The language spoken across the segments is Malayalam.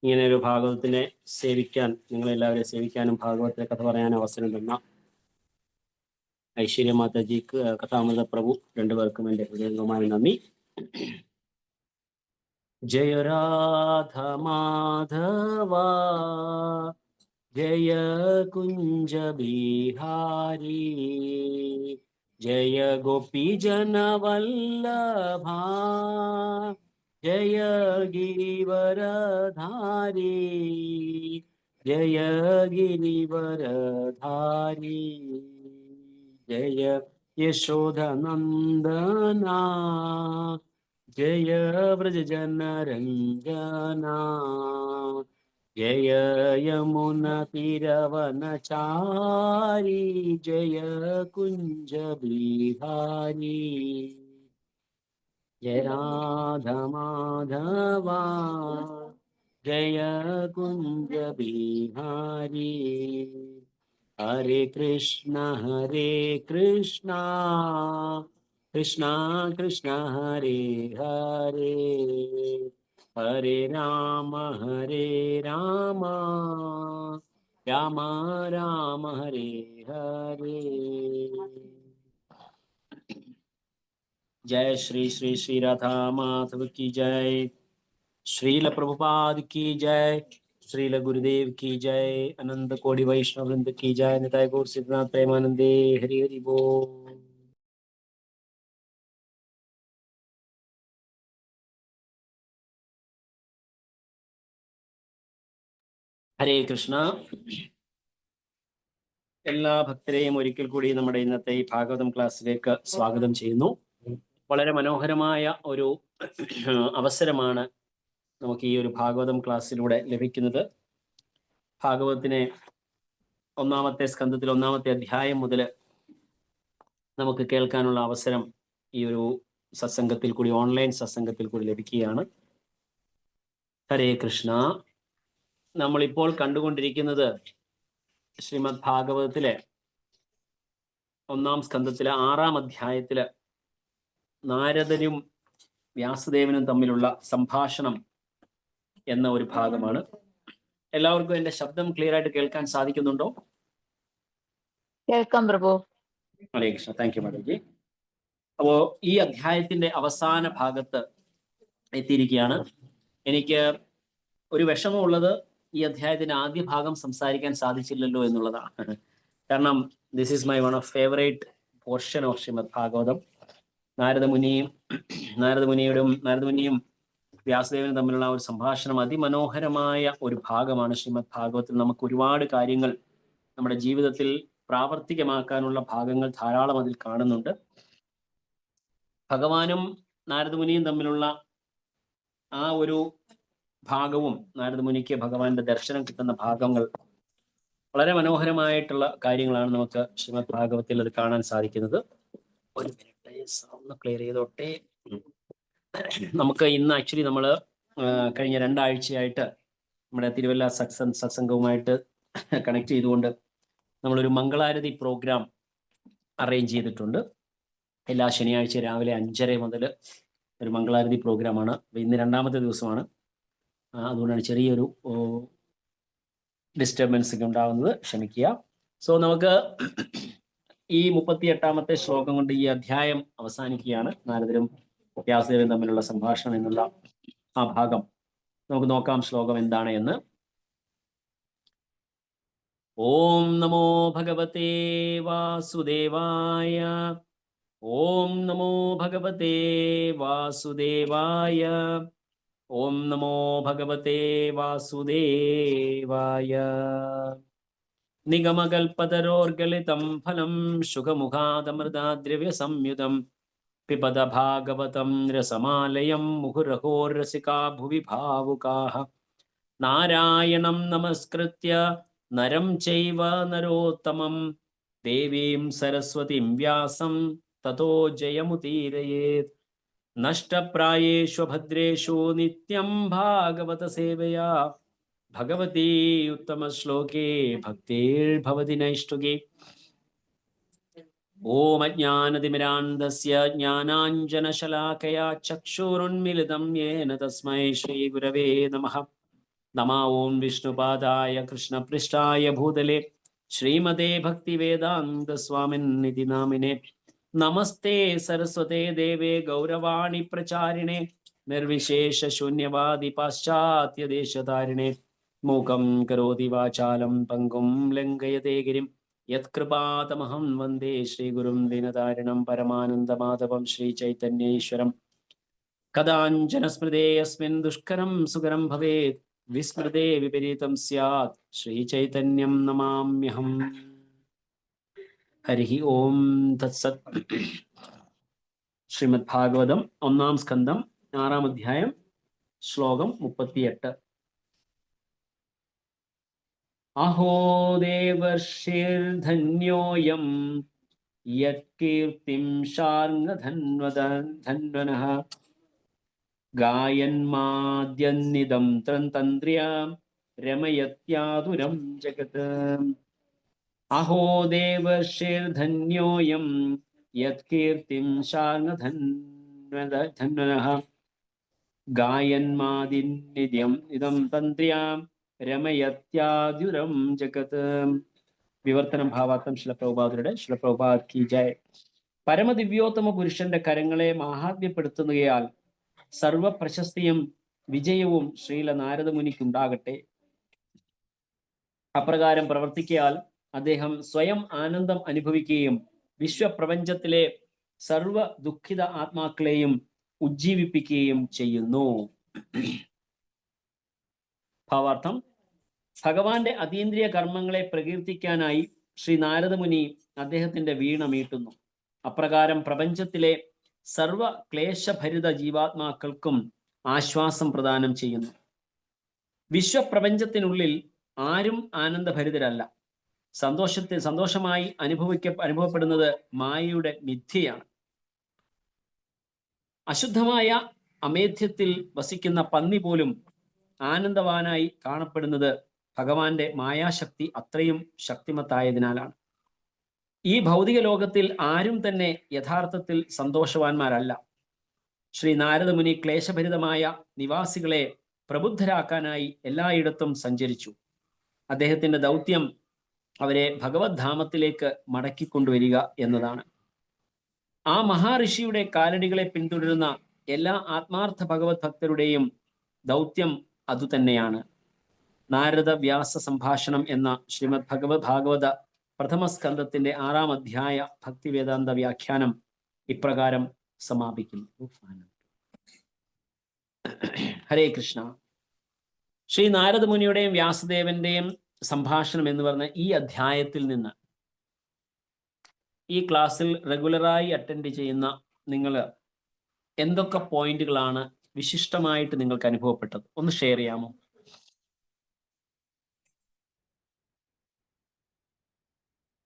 ഇങ്ങനെ ഒരു ഭാഗവതത്തിനെ സേവിക്കാൻ, നിങ്ങളെല്ലാവരെയും സേവിക്കാനും ഭാഗവതത്തെ കഥ പറയാൻ അവസരം തന്ന ഐശ്വര്യ മാതാജിക്ക്, കഥാമൃത പ്രഭു, രണ്ടുപേർക്കും എൻ്റെ ഹൃദയംഗമായ നന്ദി. ജയ രാധ മാധവ ജയ കുഞ്ച ബിഹാരി ജയ ഗോപി ജനവല്ലഭ ജയ ഗിരിവരധാരി ജയ ഗിരിവരധാരി ജയ യശോധനന്ദന ജയ വ്രജ ജനരഞ്ജന ജയ യമുന തിരവനചാരി ജയ കുഞ്ച ബിഹാരി ജയ രാധ മാധവ ജയ കുഞ്ച ബിഹാരി ഹരേ കൃഷ്ണ കൃഷ്ണ കൃഷ്ണ ഹരേ ഹരേ ഹരേ രാമ രാമ രാമ ഹരേ ഹരേ. जय श्री श्री श्री राधा माधव की जय. श्रील प्रभुपाद की जय. श्रील गुरुदेव की जय. अनंत कोटि वैष्णव वृंद की जय. निताय गौर सिद्धनाथ प्रेमानंदे. हरि हरि बोल. ഹരേ കൃഷ്ണ. എല്ലാ ഭക്തരെയും ഒരിക്കൽ കൂടി നമ്മുടെ ഇന്നത്തെ ഈ ഭാഗവതം ക്ലാസ്സിലേക്ക് സ്വാഗതം ചെയ്യുന്നു. വളരെ മനോഹരമായ ഒരു അവസരമാണ് നമുക്ക് ഈ ഒരു ഭാഗവതം ക്ലാസ്സിലൂടെ ലഭിക്കുന്നത്. ഭാഗവതത്തിനെ ഒന്നാമത്തെ സ്കന്ധത്തിൽ ഒന്നാമത്തെ അധ്യായം മുതൽ നമുക്ക് കേൾക്കാനുള്ള അവസരം ഈ ഒരു സത്സംഗത്തിൽ കൂടി, ഓൺലൈൻ സത്സംഗത്തിൽ കൂടി ലഭിക്കുകയാണ്. ഹരേ കൃഷ്ണ. നമ്മളിപ്പോൾ കണ്ടുകൊണ്ടിരിക്കുന്നത് ശ്രീമദ് ഭാഗവതത്തിലെ ഒന്നാം സ്കന്ധത്തിലെ 6-ാം അധ്യായത്തില് നാരദനും വ്യാസദേവനും തമ്മിലുള്ള സംഭാഷണം എന്ന ഒരു ഭാഗമാണ്. എല്ലാവർക്കും എൻ്റെ ശബ്ദം ക്ലിയർ ആയിട്ട് കേൾക്കാൻ സാധിക്കുന്നുണ്ടോ? കേൾക്കാം പ്രഭു. ഹരേ കൃഷ്ണ. താങ്ക് യു മാഡംജി. അപ്പോ ഈ അധ്യായത്തിന്റെ അവസാന ഭാഗത്ത് എത്തിയിരിക്കുകയാണ്. എനിക്ക് ഒരു വിഷമമുള്ളത് ഈ അധ്യായത്തിന്റെ ആദ്യ ഭാഗം സംസാരിക്കാൻ സാധിച്ചില്ലല്ലോ എന്നുള്ളതാണ്. കാരണം this is my one of favourite portion of Shrimad Bhagavatam. നാരദമുനിയും വ്യാസദേവനും തമ്മിലുള്ള ഒരു സംഭാഷണം അതിമനോഹരമായ ഒരു ഭാഗമാണ് ശ്രീമദ് ഭാഗവത്തിൽ. നമുക്ക് ഒരുപാട് കാര്യങ്ങൾ നമ്മുടെ ജീവിതത്തിൽ പ്രാവർത്തികമാക്കാനുള്ള ഭാഗങ്ങൾ ധാരാളം അതിൽ കാണുന്നുണ്ട്. ഭഗവാനും നാരദമുനിയും തമ്മിലുള്ള ആ ഒരു ഭാഗവും നാരദമുനിക്ക് ഭഗവാന്റെ ദർശനം കിട്ടുന്ന ഭാഗങ്ങൾ വളരെ മനോഹരമായിട്ടുള്ള കാര്യങ്ങളാണ് നമുക്ക് ശ്രീമദ് ഭാഗവത്തിൽ അത് കാണാൻ സാധിക്കുന്നത്. ഒരു മിനിറ്റ് ഒന്ന് ക്ലിയർ ചെയ്തോട്ടെ. നമുക്ക് ഇന്ന് ആക്ച്വലി നമ്മൾ കഴിഞ്ഞ 2 ആഴ്ചയായിട്ട് നമ്മുടെ തിരുവല്ല സത്സംഗവുമായിട്ട് കണക്ട് ചെയ്തുകൊണ്ട് നമ്മളൊരു മംഗളാരതി പ്രോഗ്രാം അറേഞ്ച് ചെയ്തിട്ടുണ്ട്. എല്ലാ ശനിയാഴ്ച രാവിലെ 5:30 മുതൽ ഒരു മംഗളാരതി പ്രോഗ്രാമാണ്. ഇന്ന് 2ാമത്തെ ദിവസമാണ്. അതുകൊണ്ടാണ് ചെറിയൊരു ഡിസ്റ്റർബൻസ് ഒക്കെ ഉണ്ടാകുന്നത്, ക്ഷമിക്കുക. സോ നമുക്ക് ഈ 38ാമത്തെ ശ്ലോകം കൊണ്ട് ഈ അധ്യായം അവസാനിക്കുകയാണ്. നാരദരും വ്യാസദേവനും തമ്മിലുള്ള സംഭാഷണം എന്നുള്ള ആ ഭാഗം നമുക്ക് നോക്കാം ശ്ലോകം എന്താണ് എന്ന്. ഓം നമോ ഭഗവതേ വാസുദേവായ. ഓം നമോ ഭഗവതേ വാസുദേവായ. ഓം നമോ ഭഗവതേ വാസുദേവായ. നിഗമകൽപതരോർഗലിതം ഫലം ശുഖമുഖാദമൃതാദ്രവ്യ സംയുതം പിബത ഭാഗവതം രസമാലയം മുഹുരഹോരസികാ ഭുവി ഭാവുകാഃ. നാരായണം നമസ്കൃത്യ നരം ചൈവ നരോത്തമം ദേവീം സരസ്വതിം വ്യാസം തതോ ജയമുദീരയേത്. നഷ്ടപ്രായേഷു ഭദ്രേഷു നിത്യം ഭാഗവത സേവയാ ഭഗവതി ഉത്തമ ശ്ലോകേ ഭക്തിർഭവതി നൈഷ്ഠുകേ. ഓം അജ്ഞാനതിമിരാന്ധസ്യ ജ്ഞാനാഞ്ജനശലാകയാ ചക്ഷുരുന്മിലിതം യേന തസ്മൈ ശ്രീ ഗുരവേ നമഃ. നമഃ ഓം വിഷ്ണുപാദായ കൃഷ്ണപൃഷ്ഠായ ഭൂതലേ ശ്രീമതേ ഭക്തിവേദാന്ത സ്വാമിന്നിതി നാമിനെ. നമസ്തേ സരസ്വതേ ദേവേ ഗൗരവാണി പ്രചാരിണേ നിർവിശേഷ ശൂന്യവാദി പാശ്ചാത്യ ദേശധാരിണേ. മൂകം കരോതി വാചാലം പങ്കും ലംഘയതേ ഗിരിം യത്കൃപാതമഹം വന്ദേ ശ്രീഗുരും ദീനതാരിണം പരമാനന്ദമാധവം ശ്രീചൈതന്യേശ്വരം. കഥാഞ്ചന സ്മൃതേ യസ്മിൻ ദുഷ്കരം സുകരം ഭവേത് വിസ്മൃതേ വിപരീതം സ്യാത് ശ്രീചൈതന്യം നമാമ്യഹം. ഹരി ഓം തത്സത്. ശ്രീമദ് ഭാഗവതം 1-ാം സ്കന്ധം 6-ാം അധ്യായം ശ്ലോകം 38. അഹോ ദേവർഷിർധന്യോയം യത്കീർത്തിം ശാർങ്ങധന്വനഃ ഗായന്മാദ്യന്നിദം തന്ത്ര്യാം രമയത്യാതുരം ജഗത്. അഹോ ദേവർഷിർധന്യോയം യത്കീർത്തിം ശാർങ്ങധന്വനഃ ഗായന്മാദിന്നിദ്യം ഇദം തന്ത്ര്യാം രമയത്യാതുരം ജഗത്. വിവർത്തനം ഭാവാർത്ഥം ശിലപ്രഭുപാദരുടെ. ശിലപ്രഭുപാദ് കി ജയ്. പരമദിവ്യോത്തമ പുരുഷന്റെ കരങ്ങളെ മാഹാത്മ്യപ്പെടുത്തുകയാൽ സർവ പ്രശസ്തിയും വിജയവും ശ്രീല നാരദമുനിക്കുണ്ടാകട്ടെ. അപ്രകാരം പ്രവർത്തിക്കയാൽ അദ്ദേഹം സ്വയം ആനന്ദം അനുഭവിക്കുകയും വിശ്വപ്രപഞ്ചത്തിലെ സർവ ദുഃഖിത ആത്മാക്കളെയും ഉജ്ജീവിപ്പിക്കുകയും ചെയ്യുന്നു. ഭാവാർത്ഥം: ഭഗവാന്റെ അതീന്ദ്രിയ കർമ്മങ്ങളെ പ്രകീർത്തിക്കാനായി ശ്രീ നാരദമുനി അദ്ദേഹത്തിന്റെ വീണ മീട്ടുന്നു. അപ്രകാരം പ്രപഞ്ചത്തിലെ സർവ ക്ലേശഭരിത ജീവാത്മാക്കൾക്കും ആശ്വാസം പ്രദാനം ചെയ്യുന്നു. വിശ്വപ്രപഞ്ചത്തിനുള്ളിൽ ആരും ആനന്ദഭരിതരല്ല. സന്തോഷമായി അനുഭവപ്പെടുന്നത് മായയുടെ മിഥ്യയാണ്. അശുദ്ധമായ അമേധ്യത്തിൽ വസിക്കുന്ന പന്നി പോലും ആനന്ദവാനായി കാണപ്പെടുന്നത് ഭഗവാന്റെ മായാശക്തി അത്രയും ശക്തിമത്തായതിനാലാണ്. ഈ ഭൗതിക ലോകത്തിൽ ആരും തന്നെ യഥാർത്ഥത്തിൽ സന്തോഷവാന്മാരല്ല. ശ്രീ നാരദമുനി ക്ലേശഭരിതമായ നിവാസികളെ പ്രബുദ്ധരാക്കാനായി എല്ലായിടത്തും സഞ്ചരിച്ചു. അദ്ദേഹത്തിന്റെ ദൗത്യം അവരെ ഭഗവത്ധാമത്തിലേക്ക് മടക്കിക്കൊണ്ടുവരിക എന്നതാണ്. ആ മഹാഋഷിയുടെ കാലടികളെ പിന്തുടരുന്ന എല്ലാ ആത്മാർത്ഥ ഭഗവത് ഭക്തരുടെയും ദൗത്യം അതുതന്നെയാണ്. നാരദ വ്യാസ സംഭാഷണം എന്ന ശ്രീമദ് ഭാഗവത പ്രഥമ സ്കന്ധത്തിന്റെ 6-ാം അധ്യായ ഭക്തിവേദാന്ത വ്യാഖ്യാനം ഇപ്രകാരം സമാപിക്കുന്നു. ഹരേ കൃഷ്ണ. ശ്രീ നാരദമുനിയുടെയും വ്യാസദേവന്റെയും സംഭാഷണം എന്ന് പറഞ്ഞ ഈ അധ്യായത്തിൽ നിന്ന് ഈ ക്ലാസ്സിൽ റെഗുലറായി അറ്റൻഡ് ചെയ്യുന്ന നിങ്ങൾ എന്തൊക്കെ പോയിന്റുകളാണ് വിശിഷ്ടമായിട്ട് നിങ്ങൾക്ക് അനുഭവപ്പെട്ടത്? ഒന്ന് ഷെയർ ചെയ്യാമോ?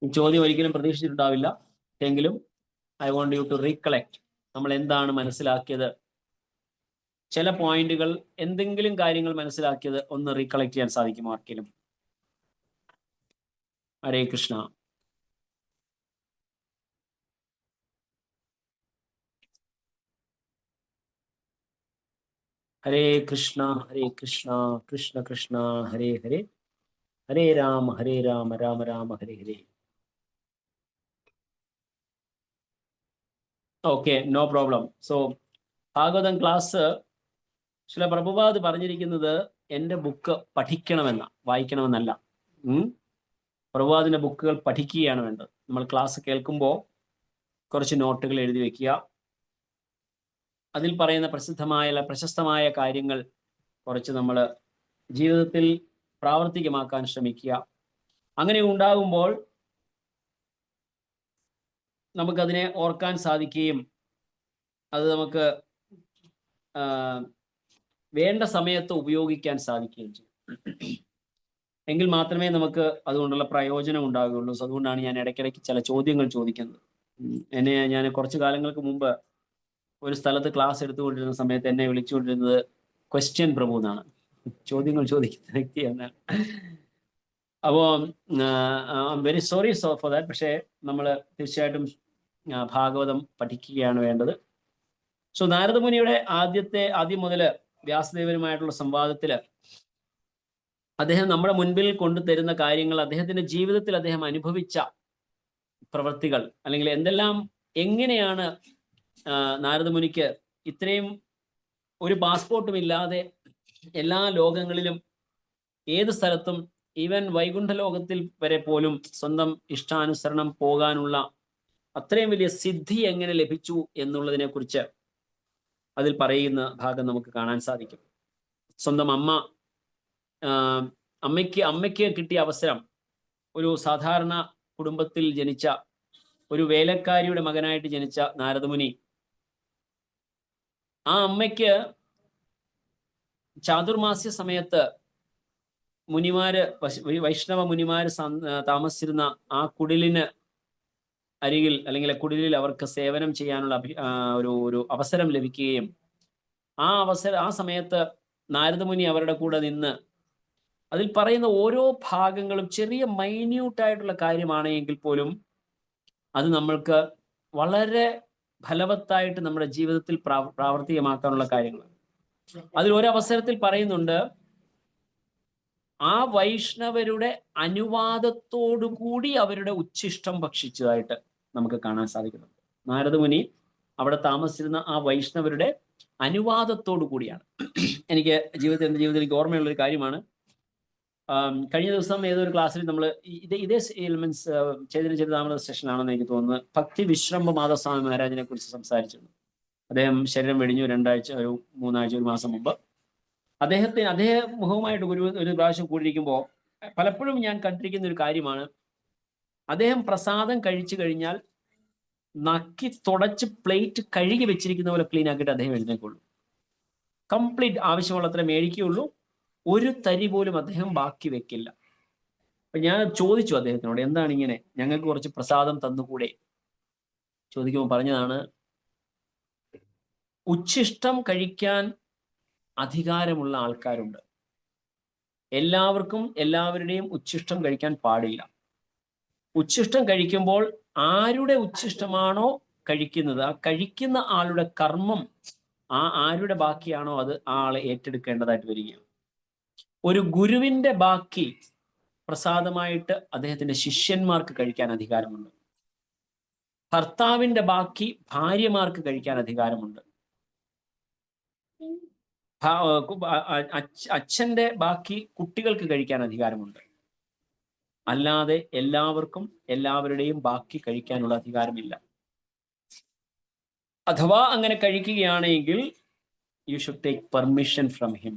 ചോദ്യം ഒരിക്കലും പ്രതീക്ഷിച്ചിട്ടുണ്ടാവില്ല, എങ്കിലും I want you to recollect. നമ്മൾ എന്താണ് മനസ്സിലാക്കിയത്? ചില പോയിന്റുകൾ, എന്തെങ്കിലും കാര്യങ്ങൾ മനസ്സിലാക്കിയത് ഒന്ന് റീകളക്ട് ചെയ്യാൻ സാധിക്കുമോ ആർക്കെങ്കിലും? Hare Krishna. Hare Krishna Hare Krishna Krishna Krishna Hare Hare, Hare Rama Rama Rama Hare Hare. Okay, no problem. So Bhagavatam class ചില പ്രഭുപാദ് പറഞ്ഞിരിക്കുന്നത് എൻ്റെ ബുക്ക് പഠിക്കണമെന്ന, വായിക്കണമെന്നല്ല. പ്രഭുപാദിന്റെ ബുക്കുകൾ പഠിക്കുകയാണ് വേണ്ടത്. നമ്മൾ ക്ലാസ് കേൾക്കുമ്പോൾ കുറച്ച് നോട്ടുകൾ എഴുതി വെക്കുക. അതിൽ പറയുന്ന പ്രശസ്തമായ കാര്യങ്ങൾ കുറച്ച് നമ്മൾ ജീവിതത്തിൽ പ്രാവർത്തികമാക്കാൻ ശ്രമിക്കുക. അങ്ങനെ ഉണ്ടാകുമ്പോൾ നമുക്കതിനെ ഓർക്കാൻ സാധിക്കുകയും അത് നമുക്ക് വേണ്ട സമയത്ത് ഉപയോഗിക്കാൻ സാധിക്കുകയും ചെയ്യും. എങ്കിൽ മാത്രമേ നമുക്ക് അതുകൊണ്ടുള്ള പ്രയോജനം ഉണ്ടാകുകയുള്ളൂ. അതുകൊണ്ടാണ് ഞാൻ ഇടയ്ക്കിടയ്ക്ക് ചില ചോദ്യങ്ങൾ ചോദിക്കുന്നത്. ഞാൻ കുറച്ച് കാലങ്ങൾക്ക് മുമ്പ് ഒരു സ്ഥലത്ത് ക്ലാസ് എടുത്തുകൊണ്ടിരുന്ന സമയത്ത് എന്നെ വിളിച്ചുകൊണ്ടിരുന്നത് ക്വസ്റ്റ്യൻ പ്രഭു എന്നാണ്, ചോദ്യങ്ങൾ ചോദിക്കുന്ന വ്യക്തി എന്നാണ്. അപ്പോൾ വെരി സോറി ഫോർ ദാറ്റ്. പക്ഷേ നമ്മൾ തീർച്ചയായിട്ടും ഭാഗവതം പഠിക്കുകയാണ് വേണ്ടത്. സോ നാരദമുനിയുടെ ആദ്യം മുതൽ വ്യാസദേവനുമായിട്ടുള്ള സംവാദത്തിൽ അദ്ദേഹം നമ്മുടെ മുൻപിൽ കൊണ്ടുതരുന്ന കാര്യങ്ങൾ, അദ്ദേഹത്തിന്റെ ജീവിതത്തിൽ അദ്ദേഹം അനുഭവിച്ച പ്രവൃത്തികൾ, അല്ലെങ്കിൽ എങ്ങനെയാണ് നാരദമുനിക്ക് ഇത്രയും ഒരു പാസ്പോർട്ടും ഇല്ലാതെ എല്ലാ ലോകങ്ങളിലും ഏത് സ്ഥലത്തും, ഈവൻ വൈകുണ്ഠ ലോകത്തിൽ വരെ പോലും സ്വന്തം ഇഷ്ടാനുസരണം പോകാനുള്ള അത്രയും വലിയ സിദ്ധി എങ്ങനെ ലഭിച്ചു എന്നുള്ളതിനെ കുറിച്ച് അതിൽ പറയുന്ന ഭാഗം നമുക്ക് കാണാൻ സാധിക്കും. സ്വന്തം അമ്മയ്ക്ക് കിട്ടിയ അവസരം, ഒരു സാധാരണ കുടുംബത്തിൽ ജനിച്ച ഒരു വേലക്കാരിയുടെ മകനായിട്ട് ജനിച്ച നാരദമുനി, ആ അമ്മയ്ക്ക് ചാതുർമാസ്യ സമയത്ത് വൈഷ്ണവ മുനിമാര് താമസിച്ചിരുന്ന ആ കുടിലിന് അരികിൽ, അല്ലെങ്കിൽ കുടിലിൽ അവർക്ക് സേവനം ചെയ്യാനുള്ള ഒരു അവസരം ലഭിക്കുകയും ആ സമയത്ത് നാരദമുനി അവരുടെ കൂടെ നിന്ന് അതിൽ പറയുന്ന ഓരോ ഭാഗങ്ങളും ചെറിയ മൈന്യൂട്ടായിട്ടുള്ള കാര്യമാണെങ്കിൽ പോലും അത് നമ്മൾക്ക് വളരെ ഫലവത്തായിട്ട് നമ്മുടെ ജീവിതത്തിൽ പ്രാവർത്തികമാക്കാനുള്ള കാര്യങ്ങൾ. അതിൽ ഒരവസരത്തിൽ പറയുന്നുണ്ട്, ആ വൈഷ്ണവരുടെ അനുവാദത്തോടുകൂടി അവരുടെ ഉച്ഛിഷ്ടം ഭക്ഷിച്ചതായിട്ട് നമുക്ക് കാണാൻ സാധിക്കുന്നുണ്ട്. നാരദമുനി അവിടെ താമസിച്ചിരുന്ന ആ വൈഷ്ണവരുടെ അനുവാദത്തോടു കൂടിയാണ്. എൻ്റെ ജീവിതത്തിൽ എനിക്ക് ഓർമ്മയുള്ളൊരു കാര്യമാണ്. കഴിഞ്ഞ ദിവസം ഏതൊരു ക്ലാസ്സിൽ നമ്മൾ ഇതേ എലിമെന്റ്സ് ചൈതന്യ ചരിതാമൃത സെഷനാണെന്ന് എനിക്ക് തോന്നുന്നത്, ഭക്തി വിശ്രംഭ മാധവസ്വാമി മഹാരാജിനെ കുറിച്ച് സംസാരിച്ചിരുന്നു. അദ്ദേഹം ശരീരം വെടിഞ്ഞു 3 ആഴ്ച 1 മാസം മുമ്പ്. അദ്ദേഹം മുഖവുമായിട്ട് ഒരു പ്രാവശ്യം കൂടിയിരിക്കുമ്പോൾ പലപ്പോഴും ഞാൻ കണ്ടിരിക്കുന്ന ഒരു കാര്യമാണ്, അദ്ദേഹം പ്രസാദം കഴിച്ചു കഴിഞ്ഞാൽ നക്കി തുടച്ച് പ്ലേറ്റ് കഴുകി വെച്ചിരിക്കുന്ന പോലെ ക്ലീൻ ആക്കിയിട്ട് അദ്ദേഹം എഴുന്നേക്കുള്ളൂ. കംപ്ലീറ്റ് ആവശ്യമുള്ളത്ര മേടിക്കുകയുള്ളൂ. ഒരു തരി പോലും അദ്ദേഹം ബാക്കി വെക്കില്ല. അപ്പൊ ഞാൻ ചോദിച്ചു അദ്ദേഹത്തിനോട്, എന്താണ് ഇങ്ങനെ, ഞങ്ങൾക്ക് കുറച്ച് പ്രസാദം തന്നുകൂടെ? ചോദിക്കുമ്പോൾ പറഞ്ഞതാണ്, ഉച്ഛിഷ്ടം കഴിക്കാൻ അധികാരമുള്ള ആൾക്കാരുണ്ട്. എല്ലാവർക്കും എല്ലാവരുടെയും ഉച്ഛിഷ്ടം കഴിക്കാൻ പാടില്ല. ഉച്ഛിഷ്ടം കഴിക്കുമ്പോൾ ആരുടെ ഉച്ഛിഷ്ടമാണോ കഴിക്കുന്നത്, ആ കഴിക്കുന്ന ആളുടെ കർമ്മം ആരുടെ ബാക്കിയാണോ അത് ആ ആളെ ഏറ്റെടുക്കേണ്ടതായിട്ട് വരികയാണ്. ഒരു ഗുരുവിന്റെ ബാക്കി പ്രസാദമായിട്ട് അദ്ദേഹത്തിന്റെ ശിഷ്യന്മാർക്ക് കഴിക്കാൻ അധികാരമുണ്ട്. ഭർത്താവിന്റെ ബാക്കി ഭാര്യമാർക്ക് കഴിക്കാൻ അധികാരമുണ്ട്. അച്ഛന്റെ ബാക്കി കുട്ടികൾക്ക് കഴിക്കാൻ അധികാരമുണ്ട്. അല്ലാതെ എല്ലാവർക്കും എല്ലാവരുടെയും ബാക്കി കഴിക്കാനുള്ള അധികാരമില്ല. അഥവാ അങ്ങനെ കഴിക്കുകയാണെങ്കിൽ you should take permission from him.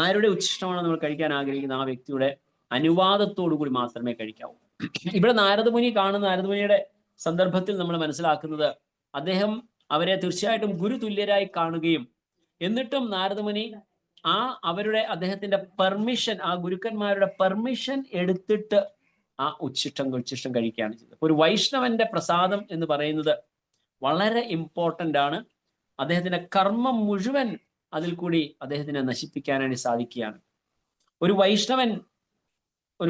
ആരുടെ ഉച്ഛിഷ്ടമാണോ നമ്മൾ കഴിക്കാൻ ആഗ്രഹിക്കുന്ന ആ വ്യക്തിയുടെ അനുവാദത്തോടു കൂടി മാത്രമേ കഴിക്കാവൂ. ഇവിടെ നാരദമുനിയുടെ സന്ദർഭത്തിൽ നമ്മൾ മനസ്സിലാക്കുന്നത്, അദ്ദേഹം അവരെ തീർച്ചയായിട്ടും ഗുരു തുല്യരായി കാണുകയും എന്നിട്ടും നാരദമുനി അദ്ദേഹത്തിന്റെ പെർമിഷൻ, ആ ഗുരുക്കന്മാരുടെ പെർമിഷൻ എടുത്തിട്ട് ആ ഉച്ഛിഷ്ടം കഴിക്കുകയാണ് ചെയ്തത്. ഒരു വൈഷ്ണവന്റെ പ്രസാദം എന്ന് പറയുന്നത് വളരെ ഇമ്പോർട്ടൻ്റ് ആണ്. അദ്ദേഹത്തിന്റെ കർമ്മം മുഴുവൻ അതിൽ കൂടി അദ്ദേഹത്തിനെ നശിപ്പിക്കാനായി സാധിക്കുകയാണ്. ഒരു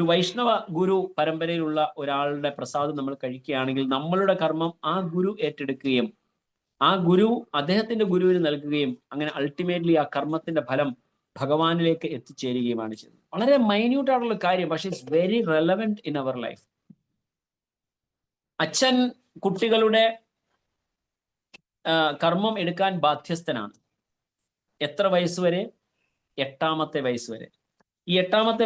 വൈഷ്ണവ ഗുരു പരമ്പരയിലുള്ള ഒരാളുടെ പ്രസാദം നമ്മൾ കഴിക്കുകയാണെങ്കിൽ നമ്മളുടെ കർമ്മം ആ ഗുരു ഏറ്റെടുക്കുകയും ആ ഗുരു അദ്ദേഹത്തിന്റെ ഗുരുവിന് നൽകുകയും അങ്ങനെ അൾട്ടിമേറ്റ്ലി ആ കർമ്മത്തിന്റെ ഫലം ഭഗവാനിലേക്ക് എത്തിച്ചേരുകയുമാണ് ചെയ്യുന്നത്. വളരെ മൈന്യൂട്ട് ആയിട്ടുള്ള കാര്യം, പക്ഷെ it's very relevant in our life. അച്ഛൻ കുട്ടികളുടെ കർമ്മം എടുക്കാൻ ബാധ്യസ്ഥനാണ്. എത്ര വയസ്സ് വരെ? 8ാമത്തെ വയസ്സ് വരെ. ഈ 8ാമത്തെ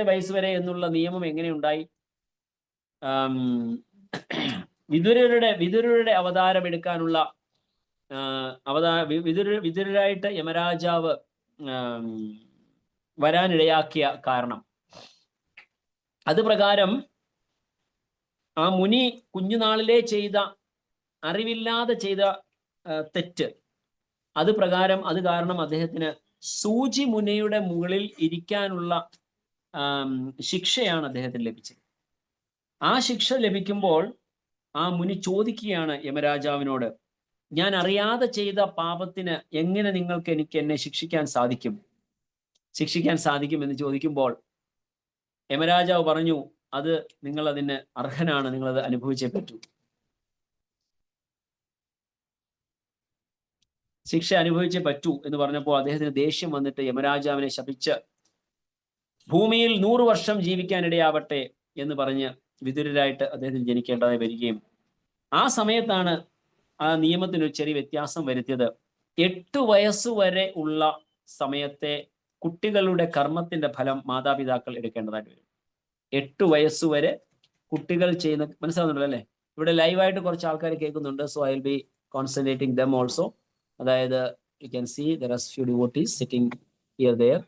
വയസ്സ് വരെ എന്നുള്ള നിയമം എങ്ങനെയുണ്ടായി? വിതുരരുടെ അവതാരം എടുക്കാനുള്ള വിതുരരായിട്ട് യമരാജാവ് വരാനിടയാക്കിയ കാരണം, അത് പ്രകാരം ആ മുനി കുഞ്ഞുനാളിലെ അറിവില്ലാതെ ചെയ്ത തെറ്റ്, അത് കാരണം അദ്ദേഹത്തിന് സൂചി മുനയുടെ മുകളിൽ ഇരിക്കാനുള്ള ശിക്ഷയാണ് അദ്ദേഹത്തിന് ലഭിച്ചത്. ആ ശിക്ഷ ലഭിക്കുമ്പോൾ ആ മുനി ചോദിക്കുകയാണ് യമരാജാവിനോട്, ഞാൻ അറിയാതെ ചെയ്ത പാപത്തിന് എങ്ങനെ നിങ്ങൾക്ക് എന്നെ ശിക്ഷിക്കാൻ സാധിക്കും എന്ന് ചോദിക്കുമ്പോൾ യമരാജാവ് പറഞ്ഞു, അത് നിങ്ങൾ അതിന് അർഹനാണ്, നിങ്ങളത് അനുഭവിച്ചേ പറ്റൂ. ശിക്ഷ അനുഭവിച്ചേ പറ്റൂ എന്ന് പറഞ്ഞപ്പോൾ അദ്ദേഹത്തിന് ദേഷ്യം വന്നിട്ട് യമരാജാവിനെ ശപിച്ച് ഭൂമിയിൽ 100 വർഷം ജീവിക്കാനിടയാവട്ടെ എന്ന് പറഞ്ഞ് വിതുരരായിട്ട് അദ്ദേഹത്തിന് ജനിക്കേണ്ടതായി വരികയും ആ സമയത്താണ് ആ നിയമത്തിനൊരു ചെറിയ വ്യത്യാസം വരുത്തിയത്. 8 വയസ്സുവരെ ഉള്ള സമയത്തെ കുട്ടികളുടെ കർമ്മത്തിന്റെ ഫലം മാതാപിതാക്കൾ എടുക്കേണ്ടതായിട്ട് വരും. 8 വയസ്സുവരെ കുട്ടികൾ ചെയ്യുന്ന, മനസ്സിലാവുന്നുണ്ടല്ലോ അല്ലേ? ഇവിടെ ലൈവായിട്ട് കുറച്ച് ആൾക്കാർ കേൾക്കുന്നുണ്ട്. So I will be concentrating them also. അതായത് you can see there are few devotees sitting here there.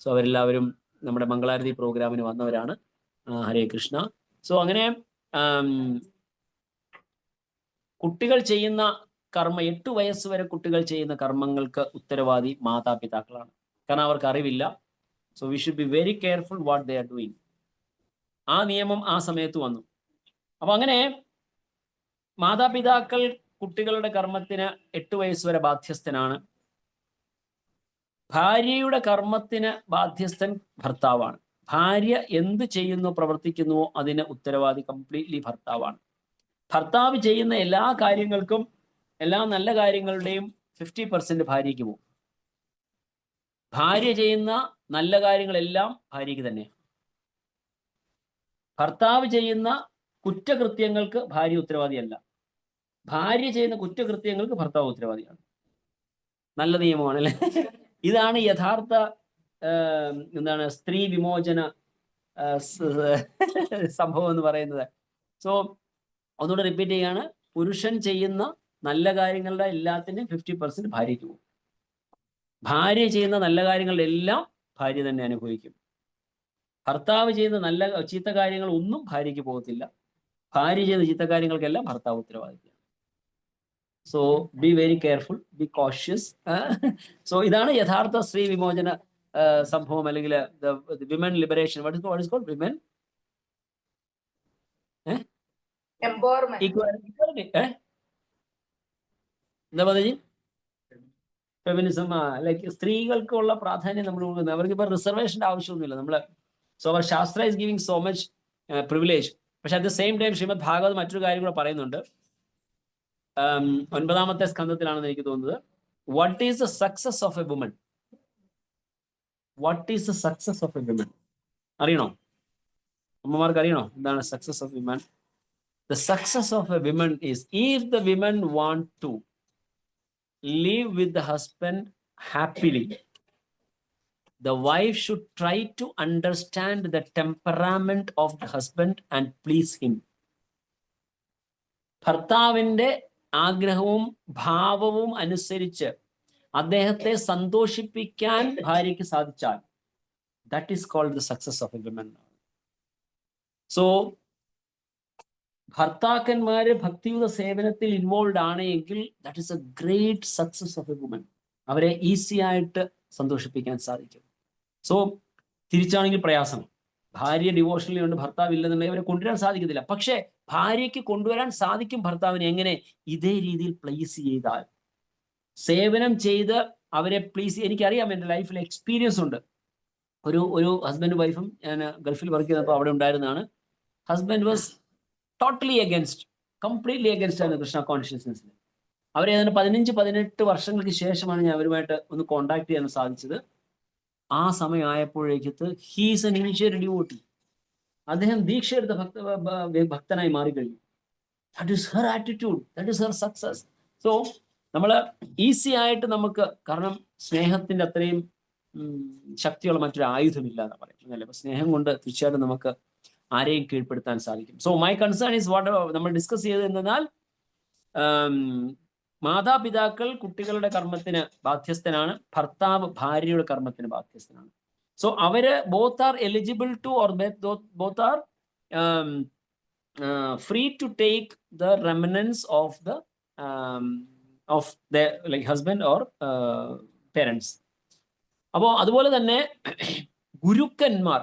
So അവരെല്ലാവരും നമ്മുടെ മംഗളാരതി പ്രോഗ്രാമിന് വന്നവരാണ്. ഹരേ കൃഷ്ണ. സോ അങ്ങനെ കുട്ടികൾ ചെയ്യുന്ന കർമ്മ 8 വയസ്സ് വരെ കുട്ടികൾ ചെയ്യുന്ന കർമ്മങ്ങൾക്ക് ഉത്തരവാദി മാതാപിതാക്കളാണ്. കാരണം അവർക്ക് അറിവില്ല. So we should be very careful what they are doing. ആ നിയമം ആ സമയത്ത് വന്നു. അപ്പൊ അങ്ങനെ മാതാപിതാക്കൾ കുട്ടികളുടെ കർമ്മത്തിന് 8 വയസ്സ് വരെ ബാധ്യസ്ഥനാണ്. ഭാര്യയുടെ കർമ്മത്തിന് ബാധ്യസ്ഥൻ ഭർത്താവാണ്. ഭാര്യ എന്ത് ചെയ്യുന്നു പ്രവർത്തിക്കുന്നുവോ അതിന് ഉത്തരവാദി കംപ്ലീറ്റ്ലി ഭർത്താവാണ്. ഭർത്താവ് ചെയ്യുന്ന എല്ലാ കാര്യങ്ങൾക്കും, എല്ലാ നല്ല കാര്യങ്ങളുടെയും 50% ഭാര്യയ്ക്ക് പോകും. ഭാര്യ ചെയ്യുന്ന നല്ല കാര്യങ്ങളെല്ലാം ഭാര്യയ്ക്ക് തന്നെയാണ്. ഭർത്താവ് ചെയ്യുന്ന കുറ്റകൃത്യങ്ങൾക്ക് ഭാര്യ ഉത്തരവാദിയല്ല. ഭാര്യ ചെയ്യുന്ന കുറ്റകൃത്യങ്ങൾക്ക് ഭർത്താവ് ഉത്തരവാദിയാണ്. നല്ല നിയമമാണ് അല്ലേ? ഇതാണ് യഥാർത്ഥ എന്താണ് സ്ത്രീ വിമോചന സംഭവം എന്ന് പറയുന്നത്. സോ ഒന്നുകൂടെ റിപ്പീറ്റ് ചെയ്യാണ്. പുരുഷൻ ചെയ്യുന്ന നല്ല കാര്യങ്ങളുടെ എല്ലാത്തിനും 50% ഭാര്യയ്ക്ക് പോകും. ഭാര്യ ചെയ്യുന്ന നല്ല കാര്യങ്ങളുടെ എല്ലാം ഭാര്യ തന്നെ അനുഭവിക്കും. ഭർത്താവ് ചെയ്യുന്ന ചീത്ത കാര്യങ്ങൾ ഒന്നും ഭാര്യയ്ക്ക് പോകത്തില്ല. ഭാര്യ ചെയ്യുന്ന ചീത്ത കാര്യങ്ങൾക്കെല്ലാം ഭർത്താവ് ഉത്തരവാദിത്തം. So be very careful, be cautious. So ഇതാണ് യഥാർത്ഥ സ്ത്രീ വിമോചന സംഭവം, അല്ലെങ്കിൽ women liberation. What is called women empowerment. എന്താ പറഞ്ഞ ഫെമിനിസം. ലൈക്ക് സ്ത്രീകൾക്കുള്ള പ്രാധാന്യം നമ്മൾ കൊടുക്കുന്നത്. അവർക്ക് ഇപ്പൊ റിസർവേഷന്റെ ആവശ്യമൊന്നുമില്ല. നമ്മള് സോ അവർ shastra is giving so much privilege. പക്ഷെ at the same time Shrimad Bhagavat മറ്റൊരു കാര്യം കൂടെ പറയുന്നുണ്ട്. 9ാമത്തെ സ്കന്ധത്തിലാണെന്ന് എനിക്ക് തോന്നുന്നത്. What is the success of a woman? What is the success of a woman? അറിയണോ? അമ്മമാർക്ക് അറിയണോ എന്താണ് success of women? The success of a woman is, if the women want to live with the husband happily, the wife should try to understand the temperament of the husband and please him. ഭർത്താവിന്റെ ആഗ്രഹവും ഭാവവും അനുസരിച്ച് അദ്ദേഹത്തെ സന്തോഷിപ്പിക്കാൻ ഭാര്യയ്ക്ക് സാധിച്ചാൽ that is called the success of a woman. So ഭർത്താക്കന്മാര് ഭക്തിയുത സേവനത്തിൽ ഇൻവോൾവ് ആണ് എങ്കിൽ that is a great success of a woman. അവരെ ഈസി ആയിട്ട് സന്തോഷിപ്പിക്കാൻ സാധിക്കും. സോ തിരിച്ചാണെങ്കിൽ പ്രയാസം. ഭാര്യ ഡിവോഷണലി ഉണ്ട്, ഭർത്താവ് ഇല്ലെന്നുണ്ടെങ്കിൽ അവരെ കൊണ്ടുവരാൻ സാധിക്കത്തില്ല. പക്ഷെ ഭാര്യയ്ക്ക് കൊണ്ടുവരാൻ സാധിക്കും ഭർത്താവിനെ. എങ്ങനെ? ഇതേ രീതിയിൽ പ്ലീസ് ചെയ്താൽ, സേവനം ചെയ്ത് അവരെ പ്ലീസ്. എനിക്കറിയാം, എൻ്റെ ലൈഫിൽ എക്സ്പീരിയൻസ് ഉണ്ട്. ഒരു ഹസ്ബൻഡ് വൈഫും ഞാൻ ഗൾഫിൽ വർക്ക് ചെയ്തപ്പോൾ അവിടെ ഉണ്ടായിരുന്നതാണ്. Husband was totally against, completely against ആണ് കൃഷ്ണ കോൺഷ്യസ്നെസ്സിൽ. അവരെ 15-18 വർഷങ്ങൾക്ക് ശേഷമാണ് ഞാൻ അവരുമായിട്ട് ഒന്ന് കോണ്ടാക്ട് ചെയ്യാൻ സാധിച്ചത്. ആ സമയം ആയപ്പോഴേക്കത്ത് ഹീസ് എൻ ഇനിഷ്യേറ്റഡ് ഡിവോട്ടി. അദ്ദേഹം ദീക്ഷ എടുത്ത ഭക്തനായി മാറിക്കഴിഞ്ഞു. That is her attitude, that is her success. So നമ്മൾ ഈസി ആയിട്ട് നമുക്ക്, കാരണം സ്നേഹത്തിന്റെ അത്രയും ശക്തിയുള്ള മറ്റൊരു ആയുധമില്ല എന്ന് പറയുന്നത്. അപ്പൊ സ്നേഹം കൊണ്ട് തീർച്ചയായിട്ടും നമുക്ക് ആരെയും കീഴ്പ്പെടുത്താൻ സാധിക്കും. So my concern is what നമ്മൾ ഡിസ്കസ് ചെയ്തത് എന്നാൽ, മാതാപിതാക്കൾ കുട്ടികളുടെ കർമ്മത്തിന് ബാധ്യസ്ഥനാണ്, ഭർത്താവ് ഭാര്യയുടെ കർമ്മത്തിന് ബാധ്യസ്ഥനാണ്. സോ അവര് both are eligible to or both are free to take the remnants of the like husband or parents. അപ്പോൾ അതുപോലെ തന്നെ ഗുരുക്കന്മാർ,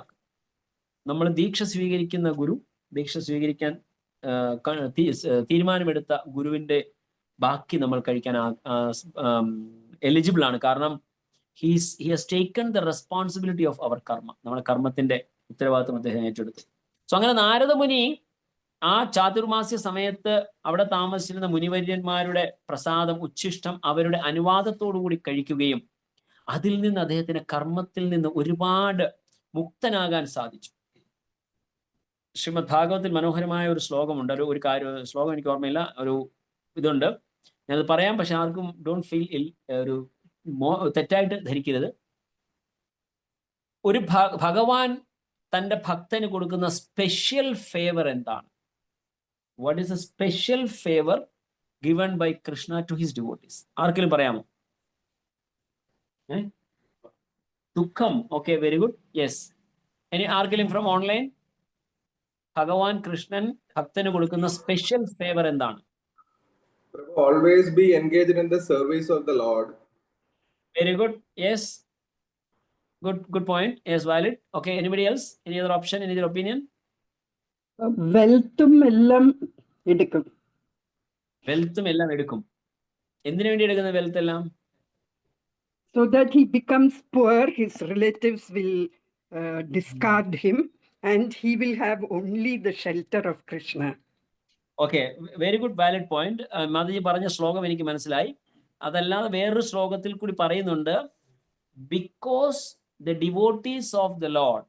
നമ്മൾ ദീക്ഷ സ്വീകരിക്കുന്ന ഗുരു, ദീക്ഷ സ്വീകരിക്കാൻ തീരുമാനമെടുത്ത ഗുരുവിന്റെ ബാക്കി നമ്മൾ കഴിക്കാൻ എലിജിബിൾ ആണ്. കാരണം he has taken the responsibility of our karma. നമ്മുടെ കർമ്മത്തിന്റെ ഉത്തരവാദിത്വം അദ്ദേഹം ഏറ്റെടുത്തു. സോ അങ്ങനെ നാരദ മുനി ആ ചാതുർമാസ്യ സമയത്ത് അവിടെ താമസിച്ചിരുന്ന മുനിവര്യന്മാരുടെ പ്രസാദം, ഉച്ഛിഷ്ടം അവരുടെ അനുവാദത്തോടുകൂടി കഴിക്കുകയും അതിൽ നിന്ന് അദ്ദേഹത്തിന് കർമ്മത്തിൽ നിന്ന് ഒരുപാട് മുക്തനാകാൻ സാധിച്ചു. ശ്രീമദ് ഭാഗവത്തിൽ മനോഹരമായ ഒരു ശ്ലോകമുണ്ട്. ഒരു കാര്യം, ശ്ലോകം എനിക്ക് ഓർമ്മയില്ല, ഒരു ഇതുണ്ട്, ഞാനത് പറയാം. പക്ഷെ ആർക്കും ഡോണ്ട് ഫീൽ ഒരു തെറ്റായിട്ട് ധരിക്കരുത്. ഒരു ഭഗവാൻ തൻ്റെ ഭക്തന് കൊടുക്കുന്ന സ്പെഷ്യൽ ഫേവർ എന്താണ്? What is a special favour given by Krishna to his devotees? ആർക്കെങ്കിലും പറയാമോ? ദുഃഖം. Okay, very good. യെസ്, ഇനി ആർക്കെങ്കിലും ഫ്രം ഓൺലൈൻ? ഭഗവാൻ കൃഷ്ണൻ ഭക്തന് കൊടുക്കുന്ന സ്പെഷ്യൽ ഫേവർ എന്താണ്? Always be engaged in the service of the Lord. Very good. Yes, good point. Yes, valid. Okay, anybody else? Any other option? Any other opinion? വെൽത്തും എല്ലാം എടുക്കും. വെൽത്തും എല്ലാം എടുക്കും. എന്തിനു വേണ്ടി എടുക്കുന്ന വെൽത്ത് എല്ലാം? So that he becomes poor, his relatives will discard him and he will have only the shelter of Krishna. Okay, very good, valid point. Mataji പറഞ്ഞ ശ്ലോകം എനിക്ക് മനസ്സിലായി. അതല്ലാതെ വേറൊരു ശ്ലോകത്തിൽ കൂടി പറയുന്നുണ്ട്, because the devotees of the Lord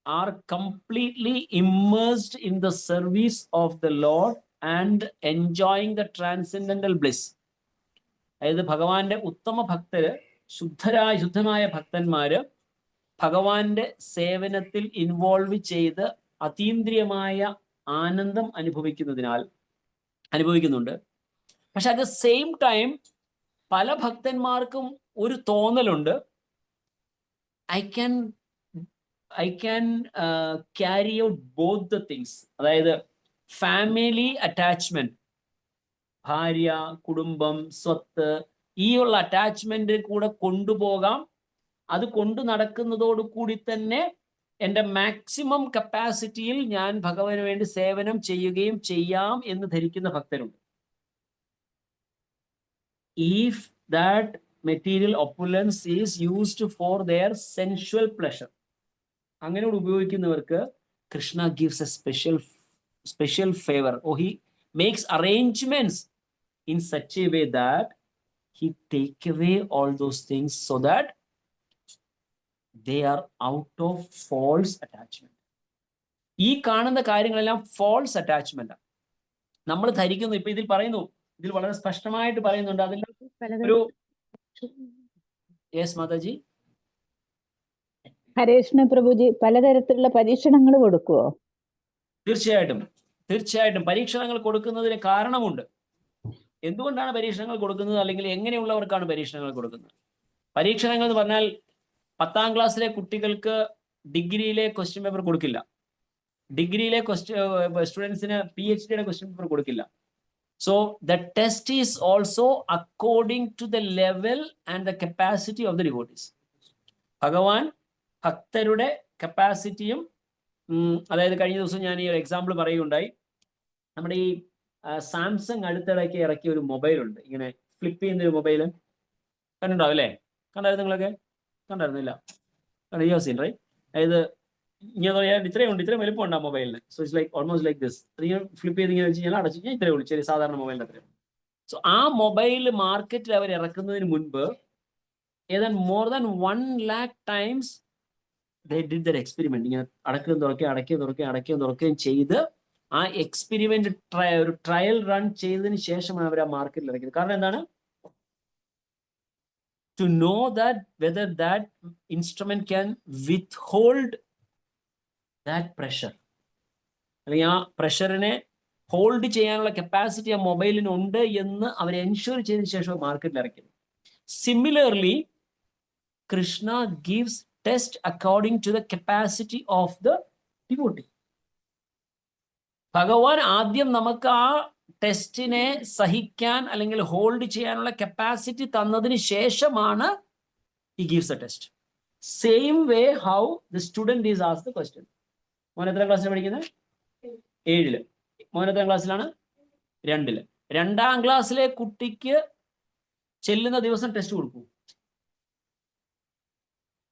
are completely immersed in the service of the Lord and enjoying the transcendental bliss. അതായത് ഭഗവാന്റെ ഉത്തമ ഭക്തര്, ശുദ്ധമായ ഭക്തന്മാര് ഭഗവാന്റെ സേവനത്തിൽ ഇൻവോൾവ് ചെയ്ത് അതീന്ദ്രിയമായ ആനന്ദം അനുഭവിക്കുന്നുണ്ട്. പക്ഷെ അറ്റ് ദ സെയിം ടൈം പല ഭക്തന്മാർക്കും ഒരു തോന്നലുണ്ട്, I can carry out both the things. അതായത് ഫാമിലി അറ്റാച്ച്മെന്റ്, ഭാര്യ, കുടുംബം, സ്വത്ത്, ഈ ഉള്ള അറ്റാച്ച്മെന്റ് കൂടെ കൊണ്ടുപോകാം. അത് കൊണ്ടു നടക്കുന്നതോടുകൂടി തന്നെ എൻ്റെ മാക്സിമം കപ്പാസിറ്റിയിൽ ഞാൻ ഭഗവാന് വേണ്ടി സേവനം ചെയ്യുകയും ചെയ്യാം എന്ന് ധരിക്കുന്ന ഭക്തരുണ്ട്. If that material opulence is used for their sensual pleasure, അങ്ങനെ ഉപയോഗിക്കുന്നവർക്ക് Krishna gives a special favor, or he makes arrangements in such a way that he take away all those things so that they are out of false attachment. ഈ കാണുന്ന കാര്യങ്ങളെല്ലാം false attachment ആണ്. നമ്മൾ ധരിക്കുന്നു, ഇപ്പൊ ഇതിൽ പറയുന്നു, ഇതിൽ വളരെ സ്പഷ്ടമായിട്ട് പറയുന്നുണ്ട്, അതിൽ ഒരു യെസ് മാതാജി. ഹരേഷ്ണ പ്രഭുജി, പലതരത്തിലുള്ള പരീക്ഷണങ്ങൾ കൊടുക്കുവോ? തീർച്ചയായിട്ടും പരീക്ഷണങ്ങൾ കൊടുക്കുന്നതിന് കാരണമുണ്ട്. എന്തുകൊണ്ടാണ് പരീക്ഷണങ്ങൾ കൊടുക്കുന്നത്, അല്ലെങ്കിൽ എങ്ങനെയുള്ളവർക്കാണ് പരീക്ഷണങ്ങൾ കൊടുക്കുന്നത്? പരീക്ഷണങ്ങൾ എന്ന് പറഞ്ഞാൽ 10ാം ക്ലാസ്സിലെ കുട്ടികൾക്ക് ഡിഗ്രിയിലെ ക്വസ്റ്റ്യൻ പേപ്പർ കൊടുക്കില്ല, ഡിഗ്രിയിലെ സ്റ്റുഡൻസിന് PhD ക്വസ്റ്റ്യൻ പേപ്പർ കൊടുക്കില്ല. So the test is also according to the level and the capacity of the devotees. ഭഗവാൻ ഭക്തരുടെ കപ്പാസിറ്റിയും, അതായത് കഴിഞ്ഞ ദിവസം ഞാൻ ഈ ഒരു എക്സാമ്പിൾ പറയുകയുണ്ടായി. നമ്മുടെ ഈ സാംസങ് അടുത്തിടയ്ക്ക് ഇറക്കിയ ഒരു മൊബൈൽ ഉണ്ട്, ഇങ്ങനെ ഫ്ലിപ്പ് ചെയ്യുന്ന ഒരു മൊബൈൽ. കണ്ടിട്ടുണ്ടാവും അല്ലേ? കണ്ടായിരുന്നു നിങ്ങളൊക്കെ? കണ്ടായിരുന്നില്ല? Seen right? അതായത് ഇത്രയും വലുപ്പം ഉണ്ട് ആ മൊബൈലിന്. So it's like almost like this. Flip ചെയ്ത് ഇങ്ങനെ വെച്ച് കഴിഞ്ഞാൽ അടച്ചു കഴിഞ്ഞാൽ ഇത്രയേ ഉള്ളൂ, ചെറിയ സാധാരണ മൊബൈലിന് അത്രയും. സോ ആ മൊബൈൽ മാർക്കറ്റിൽ അവർ ഇറക്കുന്നതിന് മുൻപ് ഏതാണ്ട് more than 1 lakh times they did that experiment. ഇങ്ങനെ അടക്കുകയും തുറക്കുകയും ചെയ്ത് ആ എക്സ്പെരിമെന്റ് ഒരു ട്രയൽ റൺ ചെയ്തതിന് ശേഷമാണ് അവർ ആ മാർക്കറ്റിൽ ഇറക്കിയത്. കാരണം എന്താണ്? To know that whether that instrument can withhold that pressure, അല്ലെങ്കിൽ ആ പ്രഷറിനെ ഹോൾഡ് ചെയ്യാനുള്ള കപ്പാസിറ്റി ആ മൊബൈലിന് ഉണ്ട് എന്ന് അവർ എൻഷുർ ചെയ്തതിനു ശേഷം മാർക്കറ്റിൽ ഇറക്കിയത്. Similarly Krishna gives test according to the capacity of the devotee. ഭഗവാൻ ആദ്യം നമുക്ക് ആ ടെസ്റ്റിനെ സഹിക്കാൻ അല്ലെങ്കിൽ ഹോൾഡ് ചെയ്യാനുള്ള കപ്പാസിറ്റി തന്നതിന് ശേഷമാണ് he gives a test. Same way how the student is asked the question. മോൻ എത്ര ക്ലാസ്സിൽ പഠിക്കുന്നത്? 7. മോൻ എത്ര ക്ലാസ്സിലാണ്? 2. 2ാം ക്ലാസ്സിലെ കുട്ടിക്ക് ചെല്ലുന്ന ദിവസം ടെസ്റ്റ് കൊടുക്കൂ.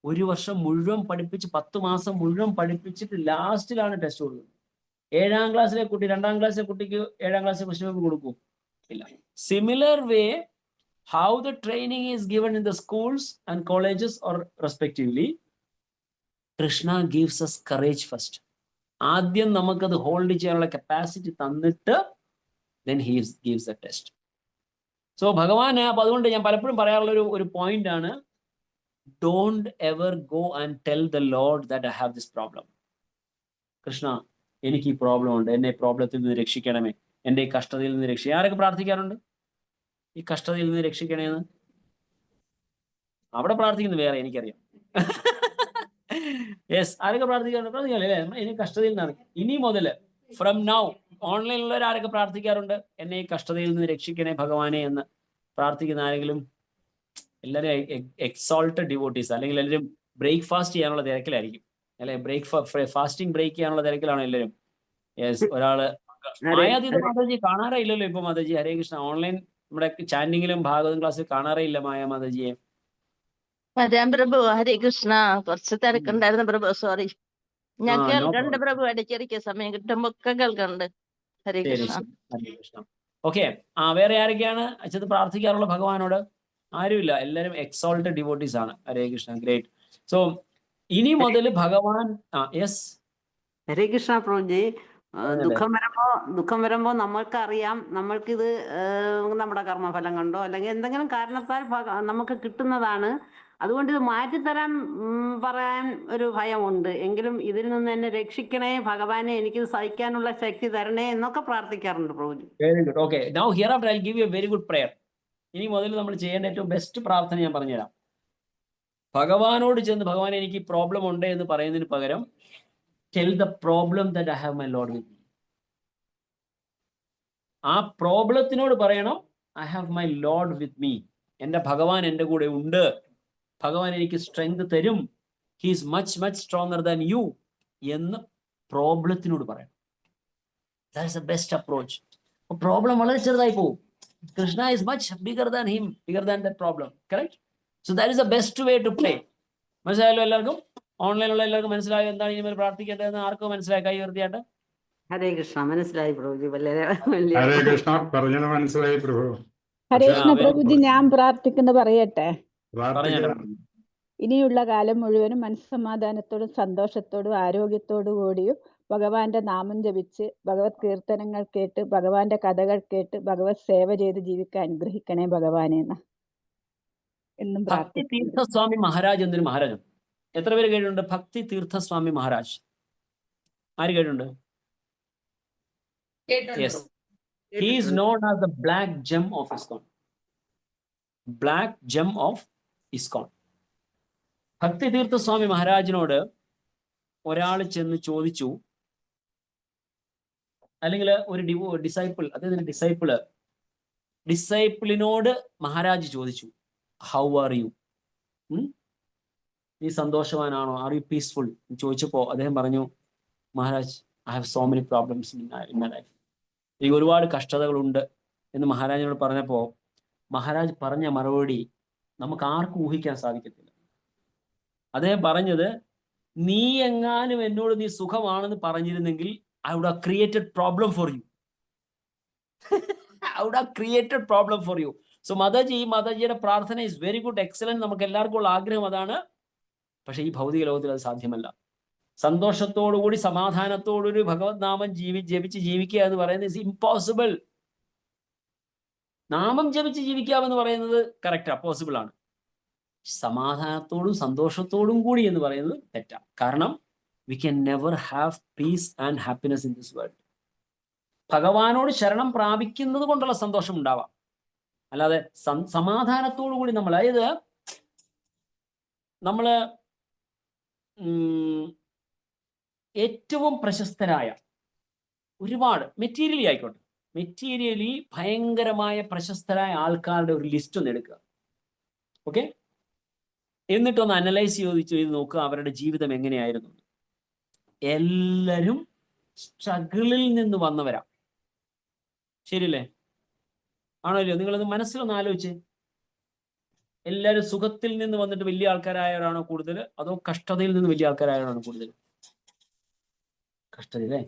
1 വർഷം മുഴുവൻ പഠിപ്പിച്ച് 10 മാസം മുഴുവൻ പഠിപ്പിച്ചിട്ട് ലാസ്റ്റിലാണ് ടെസ്റ്റ് കൊടുക്കുന്നത്. 7ാം ക്ലാസ്സിലെ കുട്ടി 2ാം ക്ലാസ്സിലെ കുട്ടിക്ക് 7ാം ക്ലാസ്സിലെ ക്വസ്റ്റ്യൻ പേപ്പർ കൊടുക്കൂ? ഇല്ല. Similar way, how the training is given in the schools and colleges or respectively, Krishna gives us courage first. ആദ്യം നമുക്കത് ഹോൾഡ് ചെയ്യാനുള്ള കപ്പാസിറ്റി തന്നിട്ട് then he gives the test. So ഭഗവാൻ, അപ്പൊ അതുകൊണ്ട് ഞാൻ പലപ്പോഴും പറയാനുള്ള ഒരു പോയിന്റ് ആണ്, don't ever go and tell the Lord that I have this problem. Krishna, എനിക്ക് ഈ പ്രോബ്ലം ഉണ്ട്, എന്നെ പ്രോബ്ലത്തിൽ നിന്ന് രക്ഷിക്കണമേ, എൻ്റെ ഈ കഷ്ടതയിൽ നിന്ന് രക്ഷിക്കുക. ആരൊക്കെ പ്രാർത്ഥിക്കാറുണ്ട് ഈ കഷ്ടതയിൽ നിന്ന് രക്ഷിക്കണേന്ന്? അവിടെ പ്രാർത്ഥിക്കുന്നത് വേറെ, എനിക്കറിയാം. യെസ്, ആരൊക്കെ പ്രാർത്ഥിക്കാറുണ്ട്? പ്രാർത്ഥിക്കാല്ലേ? എനിക്ക് കഷ്ടതയിൽ നിന്നാണ്. ഇനി മുതൽ ഫ്രം നൗ ഓൺലൈനിലുള്ളവർ ആരൊക്കെ പ്രാർത്ഥിക്കാറുണ്ട്, എന്നെ ഈ കഷ്ടതയിൽ നിന്ന് രക്ഷിക്കണേ ഭഗവാനെ എന്ന് പ്രാർത്ഥിക്കുന്ന ആരെങ്കിലും? എല്ലാവരും എക്സോൾട്ടഡ് ഡിവോട്ടീസ്, അല്ലെങ്കിൽ എല്ലാവരും ബ്രേക്ക്ഫാസ്റ്റ് ചെയ്യാനുള്ള തിരക്കിലായിരിക്കും അല്ലെ? ഫാസ്റ്റിംഗ് ബ്രേക്ക് ചെയ്യാനുള്ള തിരക്കിലാണ് എല്ലാവരും. യെസ്, ഒരാള് മായാതീത മാതാജി കാണാറേ ഇല്ലല്ലോ ഇപ്പൊ. മാതാജി ഹരേ കൃഷ്ണ, ഓൺലൈൻ നമ്മുടെ ചാൻഡിങ്ങിലും ഭാഗവതം ക്ലാസ്സിൽ കാണാറേ ഇല്ല മായ മാതാജിയെ. വരാം പ്രഭു, ഹരേ കൃഷ്ണ. കുറച്ച് തിരക്കുണ്ടായിരുന്നു പ്രഭു, സോറി. ഞാൻ കേൾക്കണ്ട് പ്രഭു, ഇടയ്ക്കിടയ്ക്ക് സമയം കിട്ടുമ്പോ ഒക്കെ കേൾക്കണ്ട്. ഹരേ കൃഷ്ണ. ഹരേ കൃഷ്ണ. ഓക്കെ, വേറെ ആരൊക്കെയാണ് അച്ഛത് പ്രാർത്ഥിക്കാറുള്ള ഭഗവാനോട്? ആരുമില്ല, എല്ലാവരും എക്സോൾട്ടഡ് ഡിവോട്ടീസ് ആണ്. ഹരേ കൃഷ്ണ, ഗ്രേറ്റ്. സോ ഇനി മുതൽ ഭഗവാൻ യെസ്. ഹരേ കൃഷ്ണ പ്രഭുജി. ദുഃഖം വരുമ്പോ നമ്മൾക്കറിയാം നമ്മൾക്കിത് നമ്മുടെ കർമ്മഫലം കൊണ്ടോ അല്ലെങ്കിൽ എന്തെങ്കിലും കാരണത്താൽ നമുക്ക് കിട്ടുന്നതാണ്. അതുകൊണ്ട് ഇത് മാറ്റിത്തരാൻ പറയാൻ ഒരു ഭയമുണ്ട്. എങ്കിലും ഇതിൽ നിന്ന് എന്നെ രക്ഷിക്കണേ ഭഗവാനെ, എനിക്ക് സഹിക്കാനുള്ള ശക്തി തരണേ എന്നൊക്കെ പ്രാർത്ഥിക്കാറുണ്ട് പ്രഭുജി. Very good. Okay, now here after I will give you a very good prayer. ഇനി മുതൽ നമ്മൾ ചെയ്യേണ്ട ഏറ്റവും ബെസ്റ്റ് പ്രാർത്ഥന ഞാൻ പറഞ്ഞുതരാം. ഭഗവാനോട് ചെന്ന് ഭഗവാൻ എനിക്ക് പ്രോബ്ലം ഉണ്ട് എന്ന് പറയുന്നതിന് പകരം tell the problem that I have my lord with me. ആ പ്രോബ്ലത്തിനോട് പറയണം I have my lord with me. എൻ്റെ ഭഗവാൻ എൻ്റെ കൂടെ ഉണ്ട്, ഭഗവാൻ എനിക്ക് സ്ട്രെങ്ത് തരും, he is much much stronger than you എന്ന് പ്രോബ്ലത്തിനോട് പറയണം. That is the best approach. Problem വളരെ ചെറുതായി പോകും. Krishna is much bigger than him, bigger than that problem. Correct? So that is the best way to play. മനസ്സിലായല്ലോ എല്ലാവർക്കും? ഓൺലൈനിലുള്ള എല്ലാവർക്കും മനസ്സിലായോ എന്താണ് ഇനിമേൽ പ്രാർത്ഥിക്കേണ്ടതെന്ന്? ആർക്കും മനസ്സിലായി? കൈ ഉയർത്തിയാട്ട്. ഹരേ കൃഷ്ണ, മനസ്സിലായി പ്രഭുജി. ഹരേ കൃഷ്ണ, പറഞ്ഞത് മനസ്സിലായി പ്രഭു. ഹരേ കൃഷ്ണ പ്രഭുജി, ഞാൻ പ്രാർത്ഥിക്കുന്നത് പറയട്ടെ? ഇനിയുള്ള കാലം മുഴുവനും മനസ്സമാധാനത്തോടും സന്തോഷത്തോടും ആരോഗ്യത്തോടു കൂടിയും ഭഗവാന്റെ നാമം ജപിച്ച് ഭഗവത് കീർത്തനങ്ങൾ കേട്ട് ഭഗവാന്റെ കഥകൾ കേട്ട് ഭഗവത് സേവ ചെയ്ത് ജീവിക്കാൻ അനുഗ്രഹിക്കണേ ഭഗവാനെന്ന് എന്നും ഭക്തി തീർത്ഥസ്വാമി മഹാരാജ് എന്നൊരു മഹാരാജൻ. എത്ര പേര് കേട്ടിട്ടുണ്ട് ഭക്തി തീർത്ഥസ്വാമി മഹാരാജ്? ആര് കേട്ടിട്ടുണ്ട്? Yes. He is known as the black gem of ISKCON. Black gem of ISKCON. ഭക്തി തീർത്ഥസ്വാമി മഹാരാജിനോട് ഒരാൾ ചെന്ന് ചോദിച്ചു, അല്ലെങ്കിൽ ഒരു അദ്ദേഹത്തിന്റെ ഡിസൈപ്പിളിനോട് മഹാരാജ് ചോദിച്ചു, ഹൗ ആർ യു? നീ സന്തോഷവാനാണോ? Are you peaceful? ചോദിച്ചപ്പോ അദ്ദേഹം പറഞ്ഞു, Maharaj, I have so many problems in my life. എനിക്ക് ഒരുപാട് കഷ്ടതകളുണ്ട് എന്ന് മഹാരാജിനോട് പറഞ്ഞപ്പോൾ മഹാരാജ് പറഞ്ഞ മറുപടി നമുക്ക് ആർക്കും ഊഹിക്കാൻ സാധിക്കത്തില്ല. അദ്ദേഹം പറഞ്ഞത്, നീ എങ്ങാനും എന്നോട് നീ സുഖമാണെന്ന് പറഞ്ഞിരുന്നെങ്കിൽ I would have created problem for you. I would have created problem for you. So മാതാജിയുടെ പ്രാർത്ഥന ഇസ് വെരി ഗുഡ്, എക്സലന്റ്. നമുക്ക് എല്ലാവർക്കും ഉള്ള ആഗ്രഹം അതാണ്. പക്ഷെ ഈ ഭൗതിക ലോകത്തിൽ അത് സാധ്യമല്ല. സന്തോഷത്തോടുകൂടി സമാധാനത്തോടൊരു ഭഗവത് നാമം ജപിച്ച് ജീവിക്കുക എന്ന് പറയുന്നത് ഇസ് ഇമ്പോസിബിൾ. നാമം ജപിച്ച് ജീവിക്കാമെന്ന് പറയുന്നത് കറക്റ്റാ, പോസിബിൾ ആണ്. സമാധാനത്തോടും സന്തോഷത്തോടും കൂടി എന്ന് പറയുന്നത് തെറ്റാണ്. കാരണം we can never have piece and happiness in this world. ഭഗവാനോട് ശരണം പ്രാപിക്കുന്നത് കൊണ്ടുള്ള സന്തോഷം ഉണ്ടാവാം, അല്ലാതെ സമാധാനത്തോടു കൂടി നമ്മൾ, അതായത് നമ്മള് ഏറ്റവും പ്രശസ്തരായ ഒരുപാട് മെറ്റീരിയലി ഭയങ്കരമായ പ്രശസ്തരായ ആൾക്കാരുടെ ഒരു ലിസ്റ്റ് ഒന്ന് എടുക്കുക. ഓക്കെ, എന്നിട്ടൊന്ന് അനലൈസ് ചെയ്ത് നോക്കുക അവരുടെ ജീവിതം എങ്ങനെയായിരുന്നു. എല്ലാവരും സ്ട്രഗിളിൽ നിന്ന് വന്നവരാ, ശരിയല്ലേ? ആണല്ലോ? നിങ്ങളത് മനസ്സിലൊന്ന് ആലോചിച്ച്. എല്ലാവരും സുഖത്തിൽ നിന്ന് വന്നിട്ട് വലിയ ആൾക്കാരായവരാണോ കൂടുതൽ, അതോ കഷ്ടതയിൽ നിന്ന് വലിയ ആൾക്കാരായവരാണോ കൂടുതൽ? കഷ്ടത, അല്ലേ?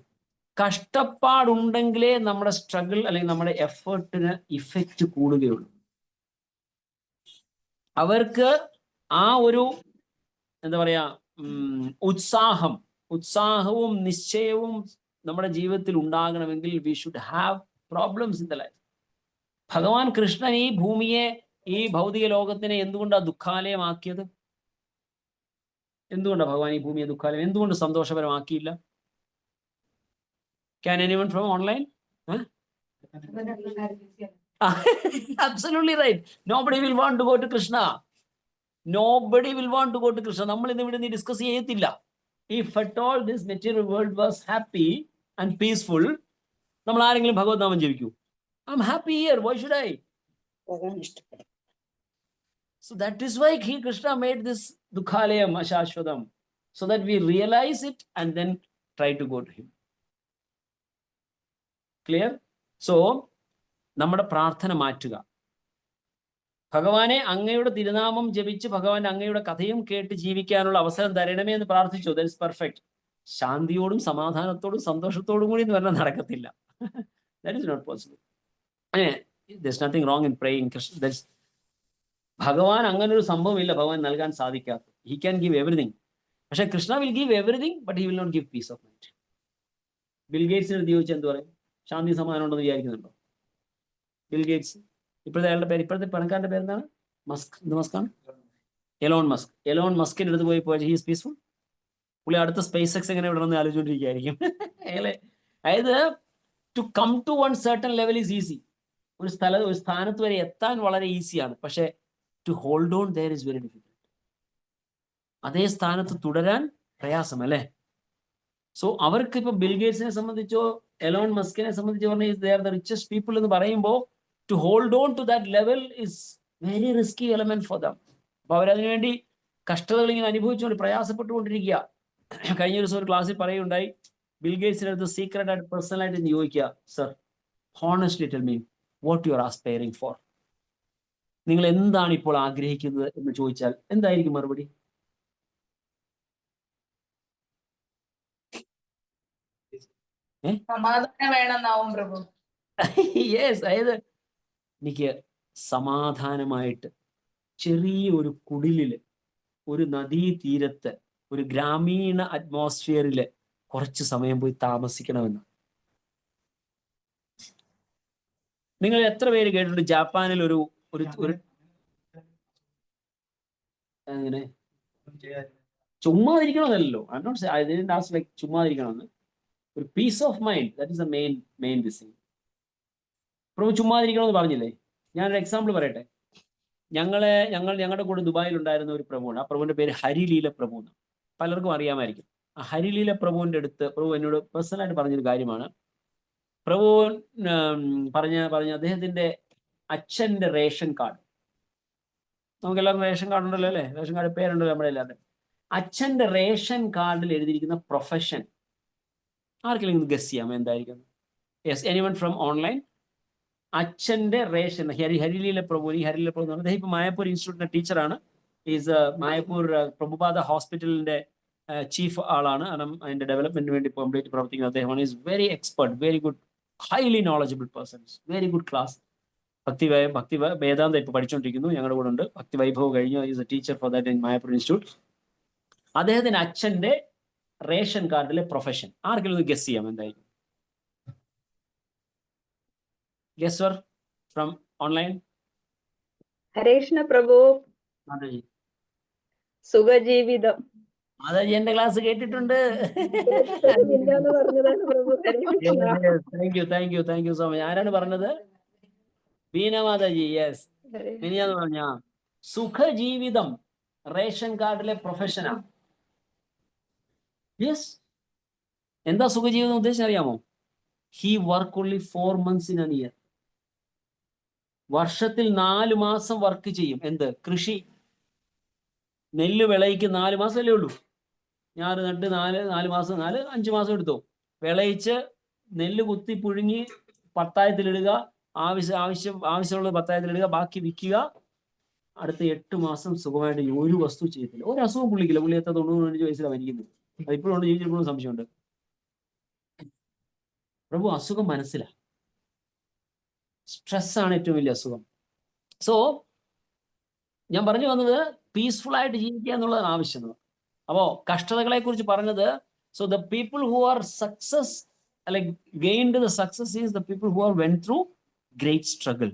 കഷ്ടപ്പാടുണ്ടെങ്കിലേ നമ്മുടെ സ്ട്രഗിൾ അല്ലെങ്കിൽ നമ്മുടെ എഫേർട്ടിന് ഇഫക്റ്റ് കൂടുകയുള്ളൂ. അവർക്ക് ആ ഒരു എന്താ പറയാ ഉത്സാഹവും നിശ്ചയവും നമ്മുടെ ജീവിതത്തിൽ ഉണ്ടാകണമെങ്കിൽ we should have problems in the life. ഭഗവാൻ കൃഷ്ണൻ ഈ ഭൂമിയെ, ഈ ഭൗതിക ലോകത്തിനെ എന്തുകൊണ്ടാണ് ദുഃഖാലയമാക്കിയത്? എന്തുകൊണ്ടാണ് ഭഗവാൻ ഈ ഭൂമിയെ ദുഃഖാലയം എന്തുകൊണ്ട് സന്തോഷപരമാക്കിയില്ല? Can anyone from online? Huh? Absolutely right. Nobody will want to go to Krishna. Nobody will want to go to Krishna. നമ്മൾ ഇന്ന് ഇവിടെ ഡിസ്കസ് ചെയ്യത്തില്ല. If at all this material world was happy and peaceful, നമ്മൾ ആരെങ്കിലും ഭഗവത് നാമം ജപിക്കൂ? I'm happy here. Why should I? So that is why Krishna made this Dukhalayam Ashashwadam, so that we realize it and then try to go to him. Clear? So, നമ്മുടെ പ്രാർത്ഥന മാറ്റുക. ഭഗവാനെ അങ്ങയുടെ തിരുനാമം ജപിച്ച് ഭഗവാന്റെ അങ്ങയുടെ കഥയും കേട്ട് ജീവിക്കാനുള്ള അവസരം തരണമേ എന്ന് പ്രാർത്ഥിച്ചു. That is perfect. ശാന്തിയോടും സമാധാനത്തോടും സന്തോഷത്തോടും കൂടി എന്ന് പറഞ്ഞാൽ നടക്കത്തില്ല. That is not possible. There's nothing wrong in praying. ഭഗവാൻ അങ്ങനെ ഒരു സംഭവമില്ല ഭഗവാൻ നൽകാൻ സാധിക്കാത്ത. He can give everything. പക്ഷെ Krishna will give everything, but he will not give peace of mind. Bill ഗേറ്റ്സിന് ചോദിച്ചാൽ എന്ത് പറയും? ശാന്തി സമാധാനം ഉണ്ടെന്ന് വിചാരിക്കുന്നുണ്ടോ? ബിൽ ഗേറ്റ്സ് ഇപ്പോഴത്തെ അയാളുടെ പേര്, ഇപ്പോഴത്തെ പണക്കാരന്റെ പേരെന്താണ്? മസ്കാണ്. Elon Musk. എലോൺ മസ്കിന്റെ അടുത്ത് പോയി ഹീസ് പീസ്ഫുൾ. പുള്ളി അടുത്ത സ്പേസ് എക്സ് എങ്ങനെ വിടണമെന്ന് ആലോചിച്ചുകൊണ്ടിരിക്കുകയായിരിക്കും. അതായത് to come to one certain level is easy. ഒരു സ്ഥാനത്ത് വരെ എത്താൻ വളരെ ഈസിയാണ്. പക്ഷെ to hold on there is very difficult. അതേ സ്ഥാനത്ത് തുടരാൻ പ്രയാസം അല്ലേ? സോ അവർക്ക് ഇപ്പൊ ബിൽ ഗേറ്റ്സിനെ സംബന്ധിച്ചോ എലോൺ മസ്കിനെ സംബന്ധിച്ചോ പറഞ്ഞാൽ they are the richest people എന്ന് പറയുമ്പോൾ to hold on to that level is very risky element for them. അപ്പൊ അവരതിനുവേണ്ടി കഷ്ടതകൾ ഇങ്ങനെ അനുഭവിച്ചുകൊണ്ട് പ്രയാസപ്പെട്ടുകൊണ്ടിരിക്കുക. കഴിഞ്ഞ ദിവസം ഒരു ക്ലാസ്സിൽ പറയുണ്ടായി, ബിൽ ഗേറ്റ്സിന്റെ അടുത്ത് സീക്രട്ട് ആയിട്ട് പേഴ്സണലായിട്ട് ചോദിക്കുക, sir honestly tell me what you are aspiring for. നിങ്ങൾ എന്താണ് ഇപ്പോൾ ആഗ്രഹിക്കുന്നത് എന്ന് ചോദിച്ചാൽ എന്തായിരിക്കും മറുപടി? സമാധാനം വേണമെന്നാവും പ്രഭു. യെസ്, അതായത് എനിക്ക് സമാധാനമായിട്ട് ചെറിയൊരു കുടിലില്, ഒരു നദീതീരത്ത്, ഒരു ഗ്രാമീണ അറ്റ്മോസ്ഫിയറില് കുറച്ച് സമയം പോയി താമസിക്കണമെന്ന്. നിങ്ങൾ എത്ര പേര് കേട്ടിട്ടുണ്ട് ജാപ്പാനിൽ ഒരു അങ്ങനെ ചുമ്മാതിരിക്കണമെന്നല്ലോ, ചുമ്മാതിരിക്കണമെന്ന്, ഒരു piece of mind, that is the main this thing. പ്രഭു ചുമ്മാതിരിക്കണമെന്ന് പറഞ്ഞില്ലേ? ഞാനൊരു എക്സാമ്പിൾ പറയട്ടെ. ഞങ്ങളുടെ കൂടെ ദുബായിൽ ഉണ്ടായിരുന്ന ഒരു പ്രഭുവാണ്. ആ പ്രഭുവിന്റെ പേര് ഹരിലീല പ്രഭു എന്ന്. പലർക്കും അറിയാമായിരിക്കും. ആ ഹരിലീല പ്രഭുവിന്റെ അടുത്ത് പ്രഭു എന്നോട് പേഴ്സണലായിട്ട് പറഞ്ഞൊരു കാര്യമാണ്. പ്രഭു പറഞ്ഞ അദ്ദേഹത്തിന്റെ അച്ഛന്റെ റേഷൻ കാർഡ്, നമുക്കെല്ലാവർക്കും റേഷൻ കാർഡ് ഉണ്ടല്ലോ അല്ലേ? റേഷൻ കാർഡ് പേരുണ്ടല്ലോ നമ്മുടെ എല്ലാവരുടെ. അച്ഛന്റെ റേഷൻ കാർഡിൽ എഴുതിയിരിക്കുന്ന പ്രൊഫഷൻ ആർക്കെങ്കിലും ഗസ് ചെയ്യാമോ എന്തായിരിക്കും? Yes, anyone from online? അച്ഛന്റെ റേഷൻ ഹരിലീല പ്രഭു. ഈ ഹരിലീല പ്രഭു എന്ന് പറഞ്ഞാൽ അദ്ദേഹം ഇപ്പൊ മായപ്പൂർ ഇൻസ്റ്റിറ്റ്യൂട്ടിന്റെ ടീച്ചറാണ്. ഈസ് മായപ്പൂർ പ്രഭുപാദ ഹോസ്പിറ്റലിന്റെ ചീഫ് ആളാണ്. കാരണം അതിന്റെ ഡെവലപ്മെന്റിന് വേണ്ടി കംപ്ലീറ്റ് പ്രവർത്തിക്കുന്ന അദ്ദേഹമാണ്. Is very expert, very good, highly knowledgeable persons, very good class. Bhakti Vedanta ഇപ്പൊ പഠിച്ചുകൊണ്ടിരിക്കുന്നു, ഞങ്ങളുടെ കൂടെ ഉണ്ട്. ഭക്തി വൈഭവ് കഴിഞ്ഞു. Is a teacher for that in Mayapur institute. അദ്ദേഹത്തിന്റെ അച്ഛന്റെ റേഷൻ കാർഡിലെ പ്രൊഫഷൻ ആർക്കെങ്കിലും ഒന്ന് ഗസ് ചെയ്യാം എന്തായിരിക്കും? Yes, sir, from online. ഹരേഷ്ണ പ്രഭു, മാതാജി. സുഖജീവിതം. മാതാജി എന്റെ ക്ലാസ് കേട്ടിട്ടുണ്ട്. Thank you so much. ആരാണ് പറഞ്ഞത്? ബീന മാതാജി. യെസ്, മിനിയാന്ന് പറഞ്ഞ സുഖജീവിതം റേഷൻ കാർഡിലെ പ്രൊഫഷനാ. യെസ്, എന്താ സുഖജീവിതം ഉദ്ദേശിച്ച് അറിയാമോ? He work only 4 months in a year. വർഷത്തിൽ 4 മാസം വർക്ക് ചെയ്യും. എന്ത്? കൃഷി. നെല്ല് വിളയിക്ക് 4 മാസമല്ലേ ഉള്ളൂ. ഞാറ് നട്ട് 4 മാസം 5 മാസം എടുത്തു. വിളയിച്ച് നെല്ല് കുത്തി പുഴുങ്ങി പത്തായത്തിലിടുക, ആവശ്യമുള്ളത് പത്തായത്തിലിടുക, ബാക്കി വിൽക്കുക. അടുത്ത 8 മാസം സുഖമായിട്ട് ഒരു വസ്തു ചെയ്യത്തില്ല. ഒരു അസുഖം പുള്ളിക്കില്ല. പുള്ളി 95 വയസ്സിലാണ് മരിക്കുന്നത്. അതിപ്പോഴും ജീവിച്ചിരിക്കുന്ന സംശയമുണ്ട്. 8 മാസം സുഖമായിട്ട് ഒരു വസ്തു ചെയ്യത്തില്ല. ഒരു അസുഖം പുള്ളിക്കില്ല. പുള്ളി എത്ര 95 വയസ്സിലാണ് മരിക്കുന്നത്. അതിപ്പോഴും ജീവിച്ചിരിക്കുന്ന സംശയമുണ്ട്. 8 മാസം സുഖമായിട്ട് ഒരു അസുഖം പുള്ളിക്കില്ല. പുള്ളി 95 വയസ്സിലാണ് മരിക്കുന്നത്. പ്രഭു അസുഖം മനസ്സിലാ. സ്ട്രെസ്സാണ് ഏറ്റവും വലിയ അസുഖം. സോ ഞാൻ പറഞ്ഞു വന്നത് പീസ്ഫുൾ ആയിട്ട് ജീവിക്കുക എന്നുള്ളതാണ് ആവശ്യം. അപ്പോ കഷ്ടതകളെ കുറിച്ച് പറഞ്ഞത്, so the people who are success അല്ലെങ്കിൽ gained the success is the people who are went through great struggle.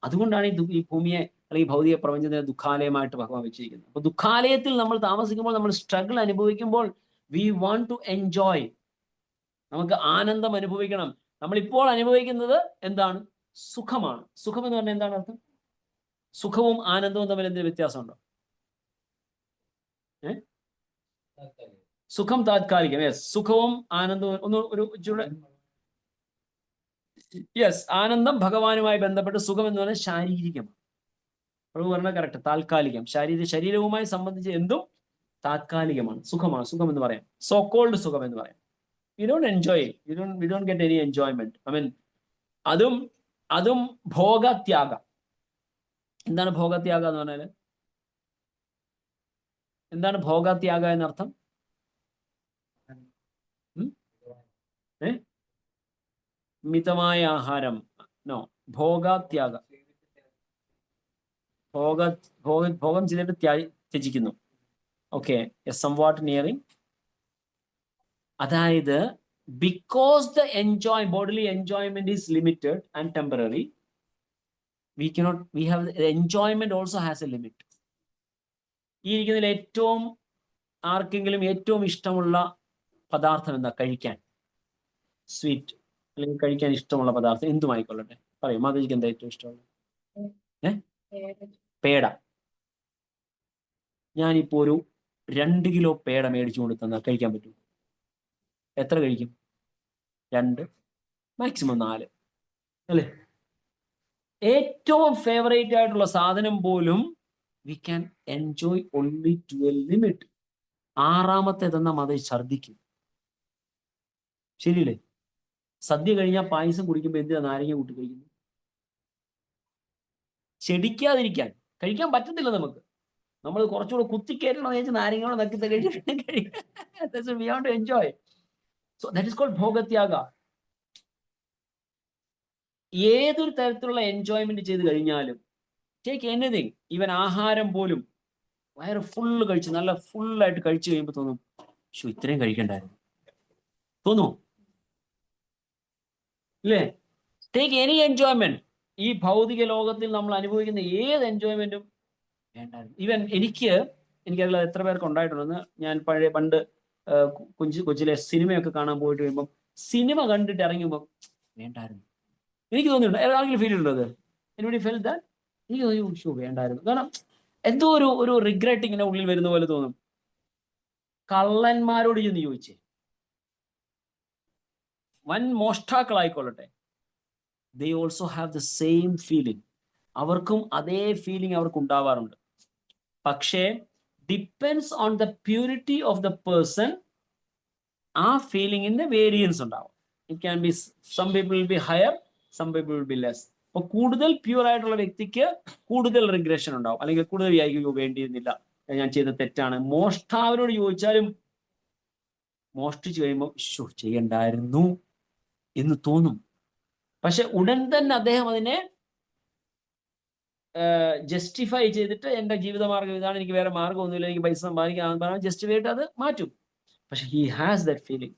അതുകൊണ്ടാണ് ഈ ഭൂമിയെ അല്ലെങ്കിൽ ഭൗതിക പ്രപഞ്ചത്തിനെ ദുഃഖാലയമായിട്ട് ഭഗവാൻ വെച്ചിരിക്കുന്നത്. അപ്പൊ ദുഃഖാലയത്തിൽ നമ്മൾ താമസിക്കുമ്പോൾ, നമ്മൾ സ്ട്രഗിൾ അനുഭവിക്കുമ്പോൾ, വി വാണ്ട് ടു എൻജോയ്. നമുക്ക് ആനന്ദം അനുഭവിക്കണം. നമ്മളിപ്പോൾ അനുഭവിക്കുന്നത് എന്താണ്? സുഖമാണ്. സുഖം എന്ന് പറഞ്ഞാൽ എന്താണ് അർത്ഥം? സുഖവും ആനന്ദവും തമ്മിൽ എന്തെങ്കിലും വ്യത്യാസമുണ്ടോ? സുഖം താത്കാലികം. യെസ്, സുഖവും ആനന്ദവും യെസ്, ആനന്ദം ഭഗവാനുമായി ബന്ധപ്പെട്ട്, സുഖം എന്ന് പറഞ്ഞാൽ ശാരീരികമാണ്. പ്രഭു പറഞ്ഞാൽ കറക്റ്റ്, താൽക്കാലികം. ശരീരവുമായി സംബന്ധിച്ച് എന്തും താത്കാലികമാണ്, സുഖമാണ്. സുഖം എന്ന് പറയാം, സോ കോൾഡ് സുഖം എന്ന് പറയാം. We don't enjoy, we don't get any enjoyment. I mean അതും ഭോഗത്യാഗം. എന്താണ് ഭോഗത്യാഗം എന്ന് പറഞ്ഞാൽ? എന്താണ് ഭോഗത്യാഗം എന്നർത്ഥം? മിതമായ ആഹാരം. നോ, ഭോഗത്യാഗം. ഭോഗം ചെയ്തിട്ട് ത്യജിക്കുന്നു. Okay, somewhat nearing. അതായത് because the bodily enjoyment is limited and temporary, we have the enjoyment also has a limit. ഈ ഇരിക്കുന്നതിൽ ആർക്കെങ്കിലും ഏറ്റവും ഇഷ്ടമുള്ള പദാർത്ഥം എന്താ? കഴിക്കാൻ സ്വീറ്റ് അല്ലെങ്കിൽ കഴിക്കാൻ ഇഷ്ടമുള്ള പദാർത്ഥം എന്തുമായിക്കൊള്ളട്ടെ, പറയും. മാതാജിക്ക് എന്താ ഏറ്റവും ഇഷ്ടമുള്ളത്? പേട. ഞാനിപ്പോ ഒരു 2 കിലോ പേട മേടിച്ചു കൊണ്ട് തന്നാൽ കഴിക്കാൻ പറ്റും? എത്ര കഴിക്കും? 2, മാക്സിമം 4, അല്ലേ? ഏറ്റവും ഫേവറേറ്റ് ആയിട്ടുള്ള സാധനം പോലും we can enjoy only to a limit. 6ാമത്തെ തന്ന മത ഛർദിക്കും. ശരിയല്ലേ? സദ്യ കഴിഞ്ഞാൽ പായസം കുടിക്കുമ്പോൾ എന്തിനാ നാരങ്ങ കൂട്ടി കഴിക്കുന്നു? ചെടിക്കാതിരിക്കാൻ. കഴിക്കാൻ പറ്റത്തില്ല നമുക്ക്. നമ്മൾ കുറച്ചുകൂടെ കുത്തിക്കയറ്റണമെന്ന് വെച്ചാൽ നാരങ്ങയോടെ നക്കി കഴിക്കാൻ. We want to enjoy. So that is called bhogatyaga. ഏതൊരു തരത്തിലുള്ള എൻജോയ്മെന്റ് ചെയ്ത് കഴിഞ്ഞാലും, ടേക്ക് എനിത്തിങ്, ഈവൻ ആഹാരം പോലും, വയറ് ഫുള്ള് കഴിച്ച് നല്ല ഫുള്ളായിട്ട് കഴിച്ചു കഴിയുമ്പോൾ തോന്നും, ഇത്രയും കഴിക്കണ്ടായിരുന്നു തോന്നുമോ? ഇല്ലേ? Take any enjoyment. ഈ ഭൗതിക ലോകത്തിൽ നമ്മൾ അനുഭവിക്കുന്ന ഏത് എൻജോയ്മെന്റും വേണ്ടായിരുന്നു. ഈവൻ എനിക്കറിയില്ല എത്ര പേർക്ക് ഉണ്ടായിട്ടുണ്ടെന്ന്. ഞാൻ പണ്ട് കൊച്ചിലെ സിനിമയൊക്കെ കാണാൻ പോയിട്ട് വരുമ്പം, സിനിമ കണ്ടിട്ട് ഇറങ്ങുമ്പോൾ വേണ്ടായിരുന്നു എനിക്ക് തോന്നിയിട്ടുണ്ട്. ആരെങ്കിലും ഫീൽ ഉള്ളത്? Anybody feel that? എനിക്ക് തോന്നി വേണ്ടായിരുന്നു. കാരണം എന്തോ ഒരു റിഗ്രറ്റ് ഇങ്ങനെ ഉള്ളിൽ വരുന്ന പോലെ തോന്നും. കള്ളന്മാരോട് ചെന്ന് ചോദിച്ചേ, വൻ മോഷ്ടാക്കളായിക്കൊള്ളട്ടെ, they also have the same feeling. അവർക്കും അതേ ഫീലിംഗ് അവർക്ക് ഉണ്ടാവാറുണ്ട്. പക്ഷേ depends on the purity of the person. ആ ഫീലിംഗിന്റെ വേരിയൻസ് ഉണ്ടാവും. It can be, some people will be higher, some people will be less. അപ്പൊ കൂടുതൽ പ്യൂർ ആയിട്ടുള്ള വ്യക്തിക്ക് കൂടുതൽ റിഗ്രഷൻ ഉണ്ടാവും, അല്ലെങ്കിൽ കൂടുതൽ വിചാരിക്കും വേണ്ടിയിരുന്നില്ല, ഞാൻ ചെയ്ത തെറ്റാണ്. മോഷ്ടാവരോട് ചോദിച്ചാലും മോഷ്ടിച്ചു കഴിയുമ്പോൾ ചെയ്യണ്ടായിരുന്നു എന്ന് തോന്നും. പക്ഷെ ഉടൻ തന്നെ അദ്ദേഹം അതിനെ ജസ്റ്റിഫൈ ചെയ്തിട്ട്, എൻ്റെ ജീവിതമാർഗം ഇതാണ്, എനിക്ക് വേറെ മാർഗമൊന്നുമില്ല, എനിക്ക് പൈസ സമ്പാദിക്കാൻ ജസ്റ്റിഫൈ ചെയ്തിട്ട് അത് മാറ്റും. പക്ഷെ he has that feeling.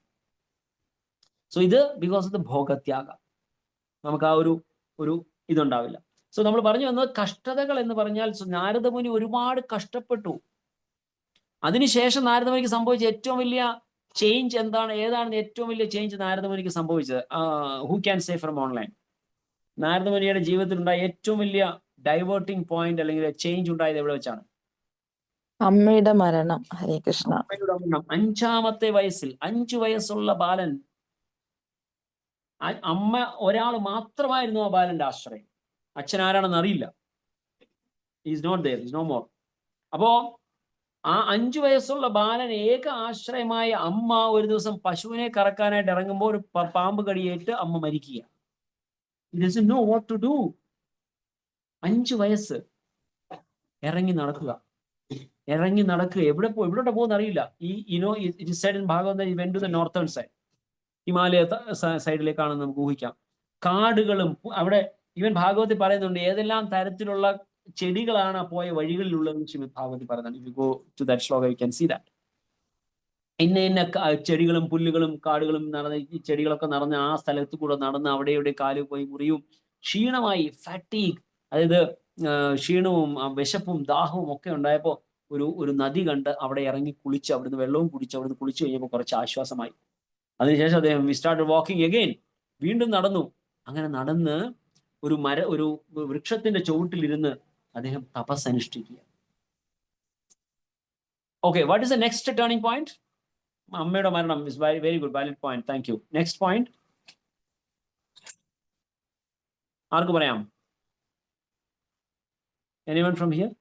So ഇത് ബിക്കോസ് ഓഫ് ദ ഭോഗത്യാഗ. നമുക്ക് ആ ഒരു ഇതുണ്ടാവില്ല. സോ നമ്മൾ പറഞ്ഞു വന്നത് കഷ്ടതകൾ എന്ന് പറഞ്ഞാൽ, നാരദമുനി ഒരുപാട് കഷ്ടപ്പെട്ടു. അതിനുശേഷം നാരദമുനിക്ക് സംഭവിച്ച ഏറ്റവും വലിയ ചേഞ്ച് ഏതാണ് ഏറ്റവും വലിയ ചേഞ്ച് നാരദമുനിക്ക് സംഭവിച്ചത്? Who can say from online? നാരദമുനിയുടെ ജീവിതത്തിൽ ഉണ്ടായ ഏറ്റവും വലിയ ഡൈവേർട്ടിംഗ് പോയിന്റ് അല്ലെങ്കിൽ ചേഞ്ച് ഉണ്ടായത് എവിടെ വെച്ചാണ്? അമ്മയുടെ മരണം. ഹരേ കൃഷ്ണ. അമ്മയുടെ മരണം 5ാമത്തെ വയസ്സിൽ. 5 വയസ്സുള്ള ബാലൻ. അമ്മ ഒരാൾ മാത്രമായിരുന്നു ആ ബാലന്റെ ആശ്രയം. അച്ഛൻ ആരാണെന്ന് അറിയില്ല. Is not there, is no more. അപ്പോ ആ 5 വയസ്സുള്ള ബാലൻ ഏക ആശ്രയമായ അമ്മ ഒരു ദിവസം പശുവിനെ കറക്കാനായിട്ട് ഇറങ്ങുമ്പോൾ ഒരു പാമ്പ് കടിയേറ്റ് അമ്മ മരിക്കുക. He doesn't know what to do. 5 വയസ്സ്. ഇറങ്ങി നടക്കുക, എവിടോട്ട് പോകുന്ന അറിയില്ല. It is said in Bhagavatam that he went to the northern side. Himalaya സൈഡിലേക്കാണെന്ന് നമുക്ക് ഊഹിക്കാം. കാടുകളും അവിടെ ഇവൻ ഭാഗവത്തിൽ പറയുന്നുണ്ട് ഏതെല്ലാം തരത്തിലുള്ള ചെടികളാണ് പോയ വഴികളിലുള്ളതെന്ന് ശ്രീമദ് ഭാഗവത്തിൽ പറയുന്നുണ്ട്. If you go to that Shloka you can see that. ഇന്ന ചെടികളും പുല്ലുകളും കാടുകളും നടന്ന് ഈ ചെടികളൊക്കെ നടന്ന് ആ സ്ഥലത്ത് കൂടെ നടന്ന് അവിടെ ഇവിടെ കാല് പോയി മുറിയും ക്ഷീണമായി ഫാറ്റീഗ്, അതായത് ക്ഷീണവും വിശപ്പും ദാഹവും ഒക്കെ ഉണ്ടായപ്പോൾ ഒരു നദി കണ്ട് അവിടെ ഇറങ്ങി കുളിച്ച് അവിടുന്ന് വെള്ളവും കുടിച്ച് അവിടുന്ന് കുളിച്ചു കഴിഞ്ഞപ്പോൾ കുറച്ച് ആശ്വാസമായി. അതിനുശേഷം അദ്ദേഹം വി സ്റ്റാർട്ടഡ് വാക്കിംഗ് അഗെയിൻ, വീണ്ടും നടന്നു. അങ്ങനെ നടന്ന് ഒരു വൃക്ഷത്തിന്റെ ചുവട്ടിലിരുന്ന് അദ്ദേഹം തപസ് അനുഷ്ഠിക്കുക. Okay, what is the next turning point? അമ്മയുടെ മരണം is very good, valid point, thank you. Next point ആർക്ക് പറയാം? Anyone from here?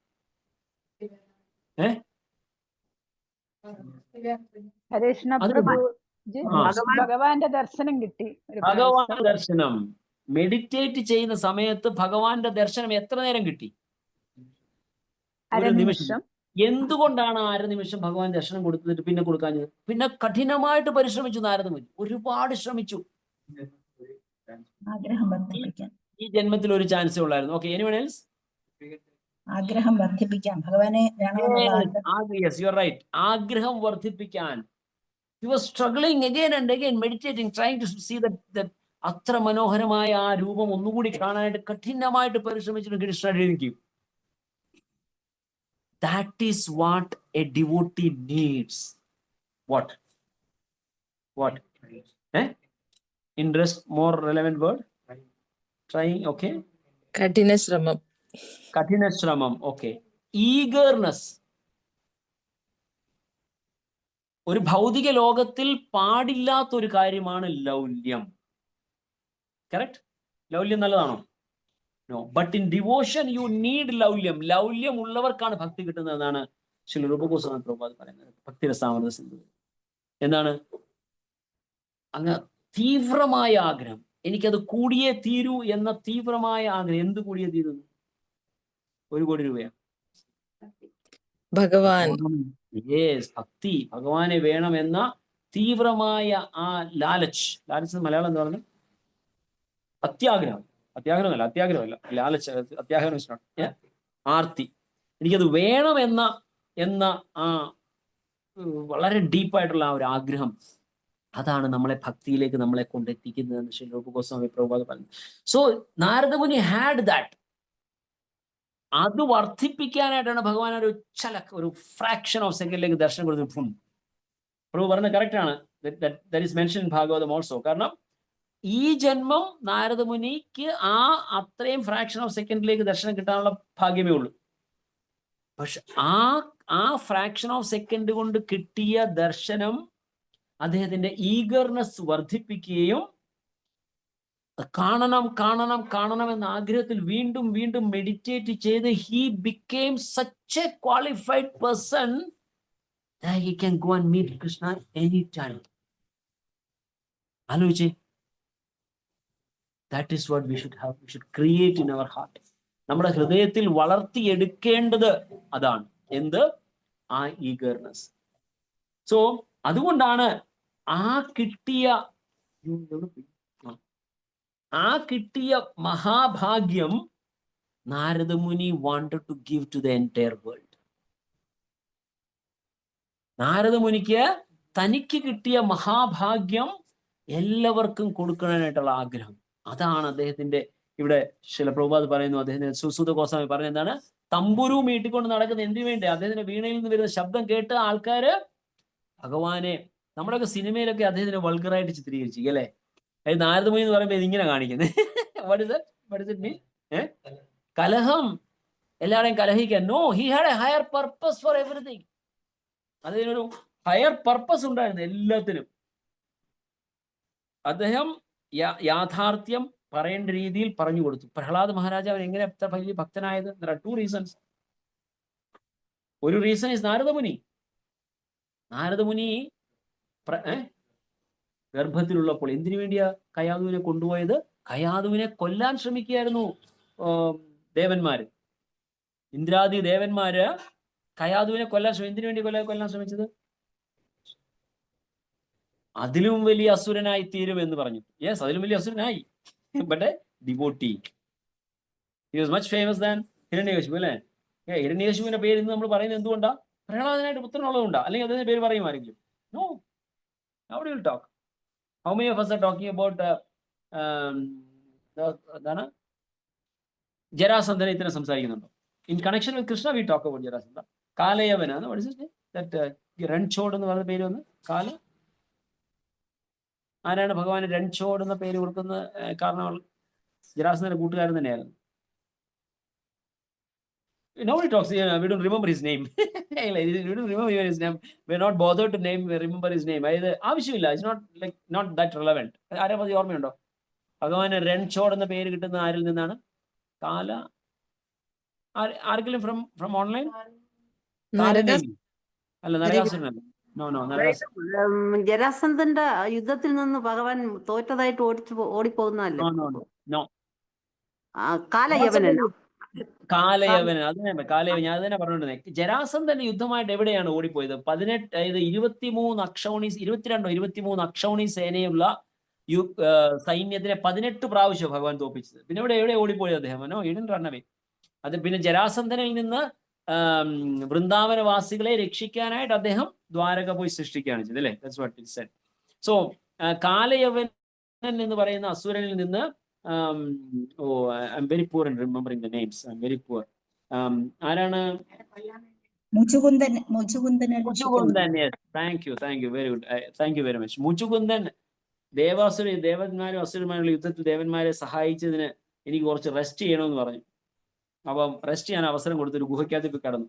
ഹരേഷ്ണ പ്രഭുജി, ഭഗവാന്റെ ദർശനം കിട്ടി. ഭഗവാന്റെ ദർശനം മെഡിറ്റേറ്റ് ചെയ്യുന്ന സമയത്ത് ഭഗവാന്റെ ദർശനം എത്ര നേരം കിട്ടി? ഒരു നിമിഷം. എന്തുകൊണ്ടാണ് 1/2 നിമിഷം ഭഗവാൻ ദർശനം കൊടുത്തിട്ട് പിന്നെ കൊടുക്കാഞ്ഞത്? പിന്നെ കഠിനമായിട്ട് പരിശ്രമിച്ചു നാരദമുനി, ഒരുപാട് ശ്രമിച്ചു. ആഗ്രഹം വർദ്ധിപ്പിക്കാൻ ഈ ജന്മത്തിൽ ഒരു ചാൻസേ ഉള്ളായിരുന്നു. Okay, anyone else? ആഗ്രഹം വർദ്ധിപ്പിക്കാൻ ഭഗവാനെ Yes, you are right. ആഗ്രഹം വർദ്ധിപ്പിക്കാൻ. He was struggling again and again, meditating, trying to see that അത്ര മനോഹരമായ ആ രൂപം ഒന്നുകൂടി കാണാനായിട്ട് കഠിനമായിട്ട് പരിശ്രമിച്ചിട്ട് കൃഷ്ണ എനിക്ക്. That is what a devotee needs. What? Interest, more relevant word? Trying, okay. കഠിന ശ്രമം, okay. Eagerness. ഒരു ഭൗതിക ലോകത്തിൽ പാടില്ലാത്തൊരു കാര്യമാണ് ലൗല്യം. കറക്റ്റ്? ലൗല്യം നല്ലതാണോ? No. But in devotion you need ലൗല്യം. ലൗല്യം ഉള്ളവർക്കാണ് ഭക്തി കിട്ടുന്നതെന്നാണ് ശ്രീ രൂപ ഗോസ്വാമി പ്രഭുപാദ് പറയുന്നത്. ഭക്തിരസാമൃത സിന്ധു എന്താണ്? അങ്ങ് തീവ്രമായ ആഗ്രഹം, എനിക്കത് കൂടിയേ തീരൂ എന്ന തീവ്രമായ ആഗ്രഹം. എന്ത് കൂടിയേ തീരുന്നു? 1 കോടി രൂപയാണ് ഭഗവാൻ. ഭക്തി, ഭഗവാനെ വേണമെന്ന തീവ്രമായ ആ ലാലച്ച് മലയാളം എന്താ പറയുന്നത്? അത്യാഗ്രഹമല്ല, ലാലച്ച്, അത്യാഗ്രഹം, ആർത്തി. എനിക്കത് വേണമെന്ന ആ വളരെ ഡീപ്പായിട്ടുള്ള ആ ഒരു ആഗ്രഹം, അതാണ് നമ്മളെ ഭക്തിയിലേക്ക് നമ്മളെ കൊണ്ടെത്തിക്കുന്നതെന്ന് ശ്രീ രൂപ ഗോസ്വാമി പ്രഭുപാദ് പറഞ്ഞു. So Narada Muni had that. അത് വർദ്ധിപ്പിക്കാനായിട്ടാണ് ഭഗവാൻ ഒരു ഫ്രാക്ഷൻ ഓഫ് സെക്കൻഡിലേക്ക് ദർശനം കൊടുത്തു. പ്രഭു പറഞ്ഞത് കറക്റ്റ് ആണ്. That is mention in Bhagavatam also. കാരണം ഈ ജന്മം നാരദമുനിക്ക് അത്രയും ഫ്രാക്ഷൻ ഓഫ് സെക്കൻഡിലേക്ക് ദർശനം കിട്ടാനുള്ള ഭാഗ്യമേ ഉള്ളൂ. പക്ഷെ ആ ഫ്രാക്ഷൻ ഓഫ് സെക്കൻഡ് കൊണ്ട് കിട്ടിയ ദർശനം അദ്ദേഹത്തിന്റെ ഈഗർനെസ് വർദ്ധിപ്പിക്കുകയും കാണണം എന്ന ആഗ്രഹത്തിൽ വീണ്ടും വീണ്ടും മെഡിറ്റേറ്റ് ചെയ്ത് he became such a qualified person that he can go and meet Krishna anytime. ആലോചിച്ചേ, that is what we should create in our heart. നമ്മുടെ ഹൃദയത്തിൽ വളർത്തിയെടുക്കേണ്ടത് അതാണ്. എന്ത്? ആ ഈഗർനെസ്. സോ അതുകൊണ്ടാണ് ആ കിട്ടിയ മഹാഭാഗ്യം Narada Muni wanted to give to the entire world. നാരദമുനിക്ക് തനിക്ക് കിട്ടിയ മഹാഭാഗ്യം എല്ലാവർക്കും കൊടുക്കാനായിട്ടുള്ള ആഗ്രഹം. അതാണ് അദ്ദേഹത്തിന്റെ ഇവിടെ ശില പ്രഭുപാദ് പറയുന്നു. അദ്ദേഹത്തിന്റെ സുസൂത ഗോസ്വാമി പറഞ്ഞ എന്താണ്? തമ്പുരു മീട്ടിക്കൊണ്ട് നടക്കുന്ന എന്തിനു വേണ്ടി? അദ്ദേഹത്തിന്റെ വീണയിൽ നിന്ന് വരുന്ന ശബ്ദം കേട്ട് ആൾക്കാര് ഭഗവാനെ, നമ്മുടെയൊക്കെ സിനിമയിലൊക്കെ അദ്ദേഹത്തിന് വൾഗറായിട്ട് ചിത്രീകരിച്ചു അല്ലേ? അത് നാരദമുനി എന്ന് പറയുമ്പോൾ ഇതിങ്ങനെ കാണിക്കുന്നത്. What is it mean? കലഹം, എല്ലാവരെയും കലഹിക്കാൻ. No, he had a higher purpose for everything. അതിനൊരു ഹയർ പർപ്പസ് ഉണ്ടായിരുന്നു എല്ലാത്തിനും. അദ്ദേഹം യാഥാർത്ഥ്യം പറയേണ്ട രീതിയിൽ പറഞ്ഞു കൊടുത്തു. പ്രഹ്ലാദ് മഹാരാജാവൻ എങ്ങനെ അത്ര വലിയ ഭക്തനായത്? There are 2 reasons. ഒരു റീസൺ is നാരദമുനി. നാരദമുനി ഗർഭത്തിലുള്ളപ്പോൾ എന്തിനു വേണ്ടിയാ കയാതുവിനെ കൊണ്ടുപോയത്? കയാതുവിനെ കൊല്ലാൻ ശ്രമിക്കുകയായിരുന്നു ദേവന്മാര്. ഇന്ദ്രാദി ദേവന്മാര് കയാതുവിനെ എന്തിനു വേണ്ടി കൊല്ലാൻ ശ്രമിച്ചത്? അതിലും വലിയ അസുരനായി തീരും എന്ന് പറഞ്ഞു. യെസ്, അതിലും വലിയ അസുരനായി. But devotee. He was much famous than Hiranyakashipu അല്ലേ? ഹിരണ്യകശിപുവിന്റെ പേര് ഇന്ന് നമ്മൾ പറയുന്നത് എന്തുകൊണ്ടാ? പ്രഹ്ലാദനായിട്ട് പുത്രനുള്ളതുകൊണ്ടാ? അല്ലെങ്കിൽ അദ്ദേഹത്തിന്റെ പേര് പറയും ആരെങ്കിലും? No. How do you talk? How many of us are talking about എന്താണ് ജരാസന്ധനെ ഇത്തരം സംസാരിക്കുന്നുണ്ടോ? In connection with Krishna we talk about Jarasandha. കാലയവനാണ് രൺഛോഡ് എന്ന് പറയുന്ന പേര് വന്ന് കാല. ആരാണ് ഭഗവാന് രൺഛോഡ് എന്ന പേര് കൊടുക്കുന്ന കാരണം? ജരാസന്ധന്റെ കൂട്ടുകാരൻ തന്നെയായിരുന്നു. Nobody talks. We don't remember his name. We don't remember his name. We're not bothered to remember his name. ആവശ്യമില്ല. It's not that relevant. ആരെ പറ്റി ഓർമ്മയുണ്ടോ? ഭഗവാന് രൺഛോഡ് എന്ന പേര് കിട്ടുന്ന ആരിൽ നിന്നാണ്? കാല. ആർക്കെങ്കിലും ഫ്രം ഓൺലൈൻ? അല്ല, നരകാസുരനല്ല. നോ നരകാസുരൻ. ജരാസന്ധന്റെ യുദ്ധത്തിൽ നിന്ന് ഭഗവാൻ തോറ്റതായിട്ട് ഓടിപ്പോകുന്നതല്ലേ? നോ. കാലയവനല്ല. കാലയവൻ. കാലയവൻ ഞാൻ തന്നെ പറഞ്ഞിട്ടുണ്ടെങ്കിൽ ജരാസന്ധന്റെ യുദ്ധമായിട്ട് എവിടെയാണ് ഓടിപ്പോയത്? 23 അക്ഷൗണി 23 അക്ഷൗണി സേനയുള്ള സൈന്യത്തിനെ 18 പ്രാവശ്യം ഭഗവാൻ തോപ്പിച്ചത്. പിന്നെ എവിടെ ഓടിപ്പോയത് അദ്ദേഹം? നോ, ഇടൻ റണ്ണവേ. അത് പിന്നെ ജരാസന്ധനിൽ നിന്ന് വൃന്ദാവനവാസികളെ രക്ഷിക്കാനായിട്ട് അദ്ദേഹം ദ്വാരക പോയി സൃഷ്ടിക്കുകയാണ് ചെയ്തത് അല്ലേ? That's what it said. So Kalayavan എന്ന് പറയുന്ന അസുരനിൽ നിന്ന് I'm very poor in remembering the names. I'm very poor. ആരാണ്? Muchukundan. Yes. Thank you. Very good. Thank you very much. Muchukundan ദേവന്മാരും അസുരന്മാരുള്ള യുദ്ധത്തിൽ ദേവന്മാരെ സഹായിച്ചതിന് എനിക്ക് കുറച്ച് റെസ്റ്റ് ചെയ്യണമെന്ന് പറഞ്ഞു. അപ്പം റെസ്റ്റ് ചെയ്യാൻ അവസരം കൊടുത്തൊരു ഗുഹയ്ക്കകത്ത് കടന്നു.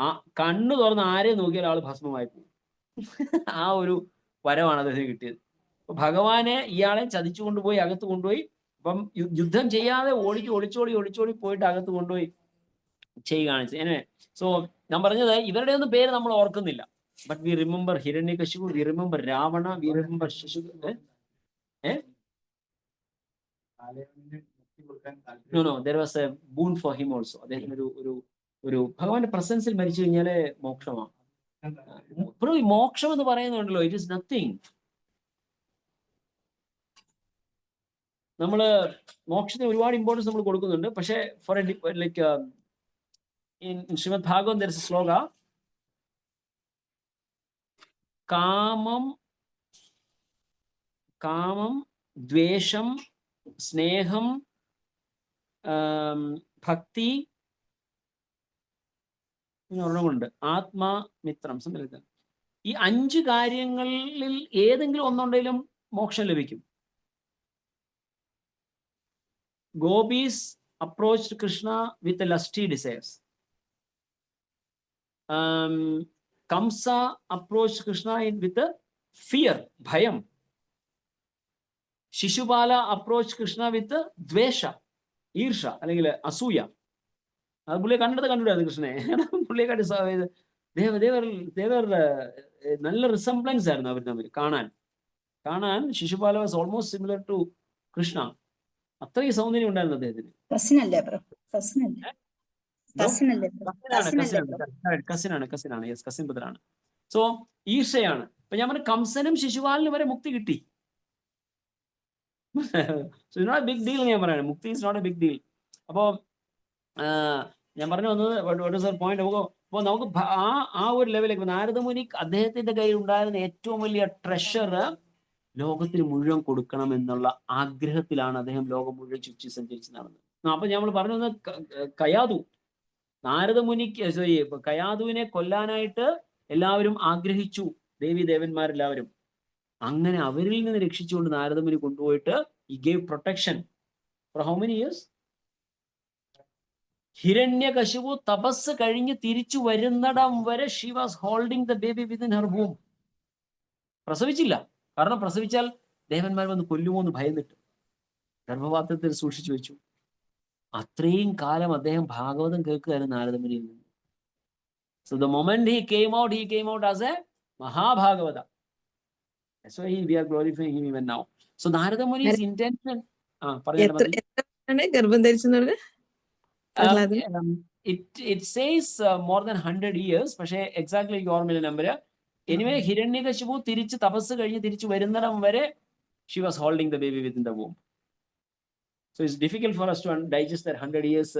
ആ കണ്ണു തുറന്ന് ആരെ നോക്കിയാൽ ആൾ ഭസ്മമായി പോകും. ആ ഒരു വരവാണ് അദ്ദേഹത്തിന് കിട്ടിയത്. അപ്പൊ ഭഗവാനെ ഇയാളെ ചതിച്ചു കൊണ്ടുപോയി അകത്ത് കൊണ്ടുപോയി. അപ്പം യുദ്ധം ചെയ്യാതെ ഒളിച്ചോടി പോയിട്ട് അകത്ത് കൊണ്ടുപോയി ചെയ്യുകയാണ്. Anyway, സോ ഞാൻ പറഞ്ഞത് ഇവരുടെ ഒന്നും പേര് നമ്മൾ ഓർക്കുന്നില്ല. But we remember Hiranyakashipu, V remember Ravana, V remember ശിശു. No, there was a boon for him also. അദ്ദേഹത്തിന് ഒരു ഭഗവാന്റെ പ്രസൻസിൽ മരിച്ചു കഴിഞ്ഞാല് മോക്ഷമാണ്. മോക്ഷം എന്ന് പറയുന്നുണ്ടല്ലോ, ഇറ്റ് ഇസ് നത്തിങ്. നമ്മൾ മോക്ഷത്തിന് ഒരുപാട് ഇമ്പോർട്ടൻസ് നമ്മൾ കൊടുക്കുന്നുണ്ട്. പക്ഷേ for like in Srimad Bhagavatam there is a shloka, കാമം ദ്വേഷം സ്നേഹം ഭക്തി ഒരെണ്ണമുണ്ട്, ആത്മാമിത്രം. ഈ 5 കാര്യങ്ങളിൽ ഏതെങ്കിലും ഒന്നുണ്ടെങ്കിലും മോക്ഷം ലഭിക്കും. Gopis approached Krishna with lusty desires. Kamsa approached Krishna with fear, bhayam. Shishupala approached Krishna with dvesha, irsha, അല്ലെങ്കിൽ അസൂയ. അത് പുള്ളിയെ കണ്ടിട്ടായിരുന്നു കൃഷ്ണനെ. പുള്ളിയെ കണ്ട് ദേവർ നല്ല റിസംബ്ലൻസ് ആയിരുന്നു അവർ തമ്മിൽ കാണാൻ. Shishupala was almost similar to Krishna. അത്രയും സൗന്ദര്യം ഉണ്ടായിരുന്നു അദ്ദേഹത്തിന്. കസിനാണ്. യെസ്, കസിൻ പുത്രനാണ്. സോ ഈർഷയാണ്. അപ്പൊ ഞാൻ പറഞ്ഞു കംസനും ശിശുപാലനും വരെ മുക്തി കിട്ടി. നോട്ട് ബിഗ് ഡീൽ ഞാൻ പറയാണ്. Mukti is not a big deal. അപ്പോ ഞാൻ പറഞ്ഞു വന്നത് പോയിന്റ്. അപ്പോൾ നമുക്ക് ആ ഒരു ലെവലിലേക്ക് നാരദമുനി അദ്ദേഹത്തിന്റെ കയ്യിൽ ഉണ്ടായിരുന്ന ഏറ്റവും വലിയ ട്രഷർ ലോകത്തിന് മുഴുവൻ കൊടുക്കണം എന്നുള്ള ആഗ്രഹത്തിലാണ് അദ്ദേഹം ലോകം മുഴുവൻ ചുറ്റി സഞ്ചരിച്ച് നടന്നത്. അപ്പൊ നമ്മൾ പറഞ്ഞു കയാതുവിനെ കൊല്ലാനായിട്ട് എല്ലാവരും ആഗ്രഹിച്ചു, ദേവന്മാരെല്ലാവരും. അങ്ങനെ അവരിൽ നിന്ന് രക്ഷിച്ചുകൊണ്ട് നാരദമുനി കൊണ്ടുപോയിട്ട് he gave protection for how many years? Hiranyakashipu തപസ് കഴിഞ്ഞ് തിരിച്ചു വരുന്നിടം വരെ she was holding the baby within her womb. പ്രസവിച്ചില്ല. കാരണം പ്രസവിച്ചാൽ ദേവന്മാർ വന്ന് കൊല്ലുമോ എന്ന് ഭയന്നിട്ട് ഗർഭപാത്രത്തിൽ സൂക്ഷിച്ചു വെച്ചു. അത്രയും കാലം അദ്ദേഹം ഭാഗവതം കേൾക്കുകയായിരുന്നു നാരദമുനിയിൽ നിന്ന്. So the moment he came out as a Mahabhagavata. That's why we are glorifying him even now. So Narada Muni's intention. ഗർഭം ധരിച്ചെന്ന് it says more than 100 years. പക്ഷേ എക്സാക്ട്ലി എനിക്ക് ഓർമ്മയില്ല നമ്പർ. എനിവേ ഹിരണ്യകശിപു തിരിച്ച് തപസ് കഴിഞ്ഞ് തിരിച്ചു വരുന്നിടം വരെ she was holding the baby within the womb. So it's difficult for us to digest that 100 years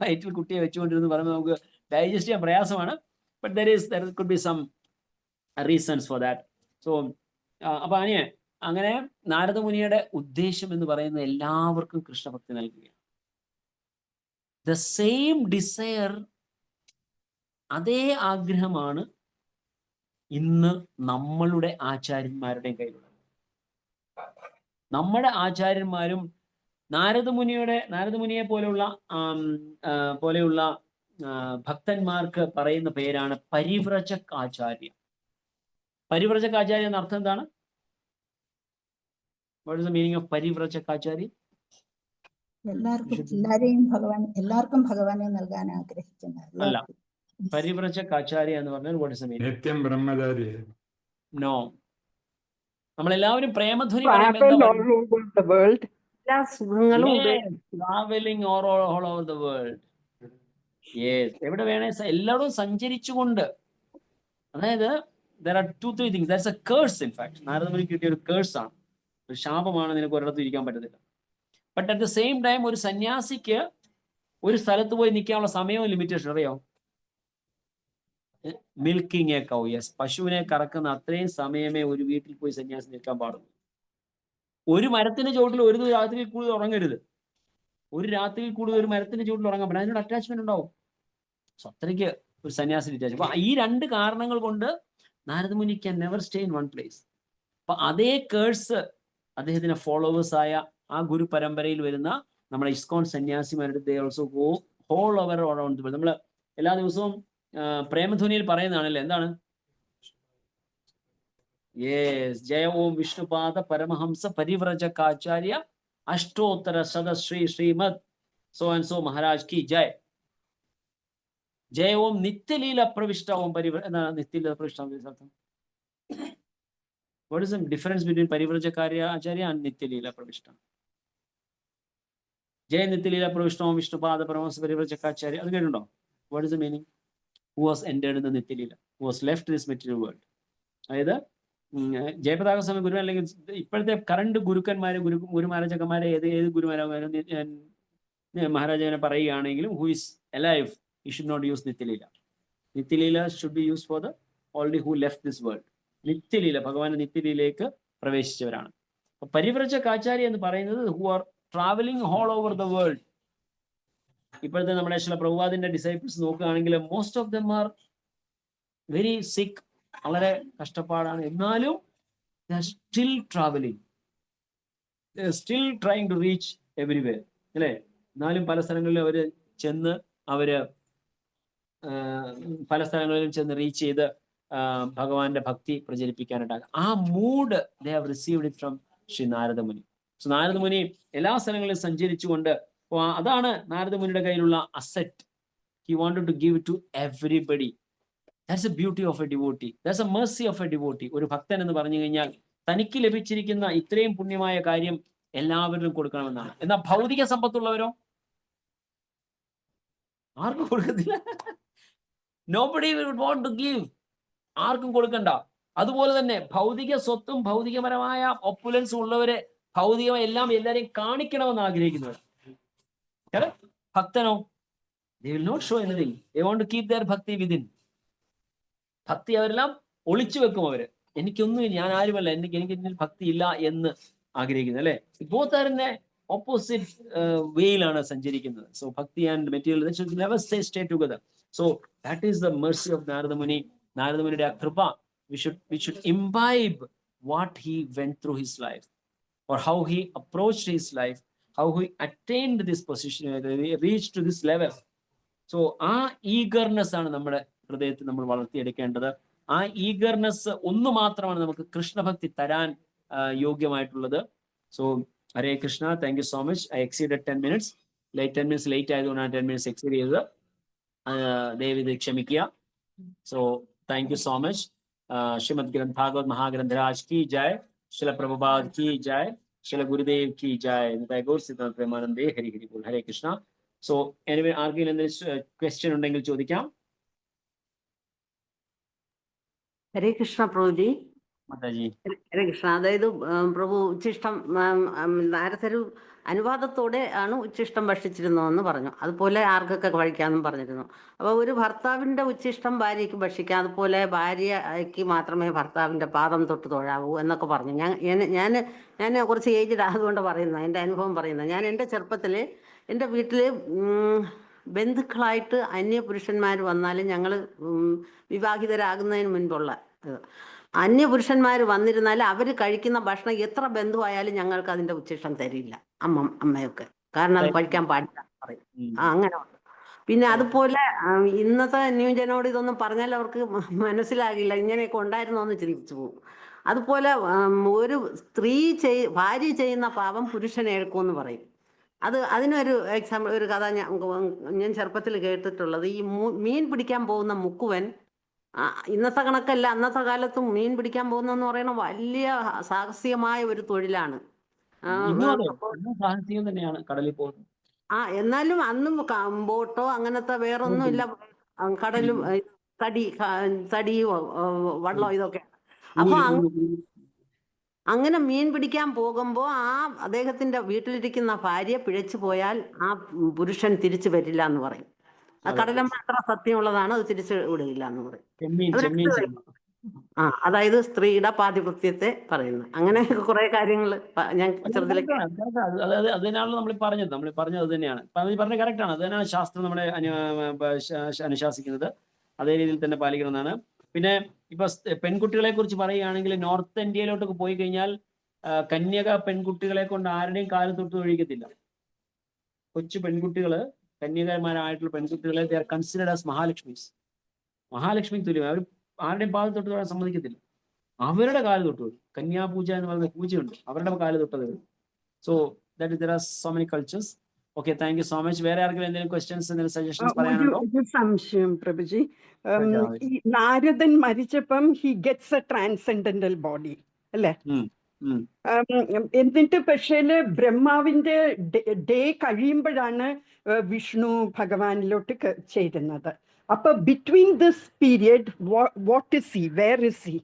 വയറ്റിൽ കുട്ടിയെ വെച്ചുകൊണ്ടിരുന്ന് പറയുമ്പോൾ നമുക്ക് ഡൈജസ്റ്റ് ചെയ്യാൻ പ്രയാസമാണ്. But there could be some reasons for that. So അപ്പൊ അങ്ങനെ നാരദമുനിയുടെ ഉദ്ദേശം എന്ന് പറയുന്നത് എല്ലാവർക്കും കൃഷ്ണഭക്തി നൽകുകയാണ്. ദ സെയിം ഡിസയർ, അതേ ആഗ്രഹമാണ് ഇന്ന് നമ്മളുടെ ആചാര്യന്മാരുടെയും കയ്യിലുള്ളത്. നമ്മുടെ ആചാര്യന്മാരും നാരദമുനിയെ പോലെയുള്ള ഭക്തന്മാർക്ക് പറയുന്ന പേരാണ് പരിവ്രജക് ആചാര്യ. പരിവ്രജക് ആചാര്യ എന്ന അർത്ഥം എന്താണ്? What is the meaning of പരിവ്രജക് ആചാര്യ? എല്ലാവർക്കും ഭഗവാനെ നൽകാൻ ആഗ്രഹിക്കുന്ന. അല്ല, പരിവ്രജക് ആചാര്യ എന്ന് പറഞ്ഞാൽ what is the meaning? നിത്യം ബ്രഹ്മചാരി. No. നമ്മളെല്ലാവരും പ്രേമധ്വനി travel all over the world. എല്ലാ സുഖങ്ങളും travelling all over the world. Yes, എവിടെ വേണേ എല്ലായിടവും സഞ്ചരിച്ചുകൊണ്ട്. അതായത് there are 2-3 things. That's a curse in fact. Narada Muni കിട്ടിയ ഒരു curse ആണ്, ഒരു ശാപമാണ്. നിനക്ക് ഒരിടത്തും ഇരിക്കാൻ പറ്റത്തില്ല. But at the same time ഒരു സന്യാസിക്ക് ഒരു സ്ഥലത്ത് പോയി നിൽക്കാനുള്ള സമയവും ലിമിറ്റേഷൻ അറിയോ? Milking A cow. യെസ്, പശുവിനെ കറക്കുന്ന അത്രയും സമയമേ ഒരു വീട്ടിൽ പോയി സന്യാസി നിൽക്കാൻ പാടുള്ളൂ. ഒരു മരത്തിന്റെ ചുവട്ടിൽ ഒരു രാത്രിയിൽ കൂടുതൽ ഉറങ്ങരുത്. ഒരു രാത്രിയിൽ കൂടുതൽ ഒരു മരത്തിന്റെ ചുവട്ടിൽ ഉറങ്ങാൻ പറ്റും. അതിനോട് അറ്റാച്ച്മെന്റ് ഉണ്ടാവും. സോ അത്രയ്ക്ക് ഒരു സന്യാസി അറ്റാച്ച്. അപ്പൊ ഈ 2 കാരണങ്ങൾ കൊണ്ട് Narada Muni can never stay in one place. അപ്പൊ അതേ കേഴ്സ് അദ്ദേഹത്തിന്റെ ഫോളോവേഴ്സ് ആയ ആ ഗുരു പരമ്പരയിൽ വരുന്ന നമ്മുടെ ഇസ്കോൺ സന്യാസിമാരുടെ they also go whole over around the world. നമ്മൾ എല്ലാ ദിവസവും പ്രേമധ്വനിയിൽ പറയുന്നതാണല്ലേ, എന്താണ്? യെസ്, ജയ ഓം വിഷ്ണുപാദ പരമഹംസ പരിവ്രജകാചാര്യ അഷ്ടോത്തര സദശ്രീ ശ്രീമദ് സോ ആൻഡ് സോ മഹാരാജ് കി ജയ. ജയ ഓം നിത്യലീല പ്രവിഷ്ട ഓം നിത്യലീല പ്രവിഷ്ട. What is the difference between പരിവ്രജകാര്യ ആചാര്യ and നിത്യലീല പ്രവിഷ്ട? ജയ നിത്യലീല പ്രവിഷ്ട ഓം വിഷ്ണുപാദ പരമഹംസ പരിവ്രജകാചാര്യ, അത് കേട്ടിട്ടുണ്ടോ? What is the meaning? Who was entered in the നിത്യലീല, who was left this material world. അതായത് ജയപ്രതാക സ്വാമി ഗുരു അല്ലെങ്കിൽ ഇപ്പോഴത്തെ കറണ്ട് ഗുരുമാരാജകന്മാരെ ഏത് മഹാരാജാവിനെ പറയുകയാണെങ്കിലും who is alive, he should not use നിത്യലീല. നിത്യലീല should be used for the already who left this world. നിത്യലീല, ഭഗവാന്റെ നിത്യലീലയിലേക്ക് പ്രവേശിച്ചവരാണ്. അപ്പൊ പരിവ്രജകാചാര്യ എന്ന് പറയുന്നത് who are traveling all over the world. ഇപ്പോഴത്തെ നമ്മുടെ ചില പ്രഭുപാദിന്റെ ഡിസൈപ്പിൾസ് നോക്കുകയാണെങ്കിൽ most of them are very സിക്ക്, വളരെ കഷ്ടപ്പാടാണ്. എന്നാലും they are still traveling, they are still trying to reach everywhere, അല്ലേ? എന്നാലും പല സ്ഥലങ്ങളിലും ചെന്ന് റീച്ച് ചെയ്ത് ഭഗവാന്റെ ഭക്തി പ്രചരിപ്പിക്കാനായിട്ട് ആ mood they have received it from Shri Narada Muni. So Narada Muni എല്ലാ സ്ഥലങ്ങളിലും സഞ്ചരിച്ചുകൊണ്ട്, അതാണ് നാരദമുനിയുടെ കയ്യിലുള്ള asset. He wanted to give it to everybody. That's the beauty of a devotee. That's the mercy of a devotee. ഒരു ഭക്തൻ എന്ന് പറഞ്ഞു കഴിഞ്ഞാൽ തനിക്ക് ലഭിച്ചിരിക്കുന്ന ഇത്രയും പുണ്യമായ കാര്യം എല്ലാവരിലും കൊടുക്കണമെന്നാണ്. എന്നാൽ ഭൗതിക സമ്പത്തുള്ളവരോ ആർക്കും കൊടുക്കത്തില്ല. Nobody would want to give. ആർക്കും കൊടുക്കണ്ട. അതുപോലെ തന്നെ ഭൗതിക സ്വത്തും ഭൗതികപരമായ ഒപ്പുലൻസും ഉള്ളവരെ ഭൗതികമായി എല്ലാം എല്ലാവരെയും കാണിക്കണമെന്ന് ആഗ്രഹിക്കുന്നവർ. ഭക്തനോ, they will not show anything. They want to keep their bhakti within. ഭക്തി അവരെല്ലാം ഒളിച്ചു വെക്കും. അവര് എനിക്കൊന്നും, ഞാൻ ആരുമല്ല, എനിക്ക് ഇതിൽ ഭക്തി ഇല്ല എന്ന് ആഗ്രഹിക്കുന്നത്, അല്ലെ? Both are in a opposite വേയിലാണ് സഞ്ചരിക്കുന്നത്. So bhakti and material never stay together. So that is the mercy of Naradamuni. നാരദമുനിയുടെ ആ കൃപ. We should imbibe what he went through his life, or how he approached his life, how he attained this position, reached to this level. So ആ ഈഗർനെസ് ആണ് നമ്മുടെ ഹൃദയത്തിൽ നമ്മൾ വളർത്തിയെടുക്കേണ്ടത്. ആ ഈഗർനെസ് ഒന്ന് മാത്രമാണ് നമുക്ക് കൃഷ്ണഭക്തി തരാൻ യോഗ്യമായിട്ടുള്ളത്. So Hare Krishna. Thank you so much. I exceeded 10 minutes. 10 minutes late ആയതുകൊണ്ടാണ് 10 minutes എക്സീഡ് ചെയ്തത്. ദയവിത് ക്ഷമിക്കുക. So thank you so much. Shrimad Bhagavat മഹാഗ്രന്ഥരാജ് की जय, श्रील प्रभुपाद की जय, श्रील गुरुदेव की जय. गौर सिद्धांत प्रेमानंदे. हरि हरि बोल. हरे कृष्ण. സോ എനിവേ ആർക്കെങ്കിലും എന്തെങ്കിലും ക്വസ്റ്റ്യൻ ഉണ്ടെങ്കിൽ ചോദിക്കാം. ഹരേ കൃഷ്ണ പ്രഭുജി. മാതാജി. ഹരേ കൃഷ്ണ. അതായത് പ്രഭു ഉച്ഛിഷ്ടം നേരത്തെ അനുവാദത്തോടെ ആണ് ഉച്ഛിഷ്ടം ഭക്ഷിച്ചിരുന്നതെന്ന് പറഞ്ഞു. അതുപോലെ ആർക്കൊക്കെ കഴിക്കാമെന്നും പറഞ്ഞിരുന്നു. അപ്പോൾ ഒരു ഭർത്താവിൻ്റെ ഉച്ഛിഷ്ടം ഭാര്യയ്ക്ക് ഭക്ഷിക്കാം, അതുപോലെ ഭാര്യയ്ക്ക് മാത്രമേ ഭർത്താവിൻ്റെ പാദം തൊട്ട് തൊഴാവൂ എന്നൊക്കെ പറഞ്ഞു. ഞാൻ കുറച്ച് ഏജ്ഡ് ആയതുകൊണ്ട് പറയുന്നത്, എൻ്റെ അനുഭവം പറയുന്നത്. ഞാൻ എൻ്റെ ചെറുപ്പത്തിൽ എൻ്റെ വീട്ടിൽ ബന്ധുക്കളായിട്ട് അന്യപുരുഷന്മാർ വന്നാലും ഞങ്ങൾ വിവാഹിതരാകുന്നതിന് മുൻപുള്ള അന്യപുരുഷന്മാർ വന്നിരുന്നാൽ അവർ കഴിക്കുന്ന ഭക്ഷണം എത്ര ബന്ധുവായാലും ഞങ്ങൾക്ക് അതിൻ്റെ ഉച്ഛിഷ്ടം തരില്ല, അമ്മയൊക്കെ. കാരണം അത് കഴിക്കാൻ പാടില്ല പറയും. അങ്ങനെ ഉണ്ട്. പിന്നെ അതുപോലെ ഇന്നത്തെ ന്യൂജനോട് ഇതൊന്നും പറഞ്ഞാൽ അവർക്ക് മനസ്സിലാകില്ല, ഇങ്ങനെയൊക്കെ ഉണ്ടായിരുന്നോ എന്ന് ചിന്തിച്ചു പോകും. അതുപോലെ ഒരു ഭാര്യ ചെയ്യുന്ന പാപം പുരുഷൻ ഏൽക്കുമെന്ന് പറയും. അതിനൊരു എക്സാമ്പിൾ, ഒരു കഥ ഞാൻ ചെറുപ്പത്തിൽ കേട്ടിട്ടുള്ളത്, ഈ മീൻ പിടിക്കാൻ പോകുന്ന മുക്കുവൻ, ഇന്നത്തെ കണക്കല്ല, അന്നത്തെ കാലത്തും മീൻ പിടിക്കാൻ പോകുന്നെന്ന് പറയുന്നത് വലിയ സാഹസികമായ ഒരു തൊഴിലാണ്. തന്നെയാണ് കടലിൽ പോകുന്നത്. എന്നാലും അന്നും ബോട്ടോ അങ്ങനത്തെ വേറൊന്നും ഇല്ല, കടലും തടിയോ വള്ളോ ഇതൊക്കെ. അപ്പൊ അങ്ങനെ മീൻ പിടിക്കാൻ പോകുമ്പോൾ അദ്ദേഹത്തിന്റെ വീട്ടിലിരിക്കുന്ന ഭാര്യ പിഴച്ചു പോയാൽ ആ പുരുഷൻ തിരിച്ചു വരില്ല എന്ന് പറയും. കടലമ്മ അത്ര സത്യമുള്ളതാണ്, അത് തിരിച്ചു വിടില്ല എന്ന് പറയും. അതായത് സ്ത്രീയുടെ പാതിപത്യത്തെ പറയുന്നു. അങ്ങനെ കുറെ കാര്യങ്ങൾ ഞാൻ ചെറുതിലേക്ക് അതിനാണല്ലോ നമ്മൾ പറഞ്ഞത് അത് തന്നെയാണ് പറഞ്ഞത്. കറക്റ്റ് ആണ്. അത് തന്നെയാണ് ശാസ്ത്രം നമ്മളെ അനുശാസിക്കുന്നത്. അതേ രീതിയിൽ തന്നെ പാലിക്കണമെന്നാണ്. പിന്നെ ഇപ്പൊ പെൺകുട്ടികളെ കുറിച്ച് പറയുകയാണെങ്കിൽ നോർത്ത് ഇന്ത്യയിലോട്ടൊക്കെ പോയി കഴിഞ്ഞാൽ കന്യക പെൺകുട്ടികളെ കൊണ്ട് ആരുടെയും കാല് തൊട്ട് ഒഴിക്കത്തില്ല. കൊച്ചു പെൺകുട്ടികള്, കന്യകമാരായിട്ടുള്ള പെൺകുട്ടികളെ they are considered as Mahalakshmi തുല്യം. അവർ ആരുടെയും പാല് തൊട്ട് തൊടാൻ സമ്മതിക്കത്തില്ല. അവരുടെ കാല് തൊട്ട് തൊടും. കന്യാപൂജ എന്ന് പറയുന്ന പൂജയുണ്ട്, അവരുടെ കാല് തൊട്ടത്. So that there are so many cultures. Okay, thank you so much. വേറെ ആർക്കെങ്കിലും എന്തെങ്കിലും ക്വസ്റ്റ്യൻസ്, എന്തെങ്കിലും സജഷൻസ് പറയാനുണ്ടോ? ഒരു സംശയം പ്രഭുജി. ഈ നാരദൻ മരിച്ചപ്പം he gets a transcendental body അല്ലേ? എന്നിട്ട് പക്ഷേ ബ്രഹ്മാവിന്റെ ഡേ കഴിയുമ്പോഴാണ് വിഷ്ണു ഭഗവാനിലോട്ട് ചേരുന്നത്. അപ്പൊ between this period what is he, where is he?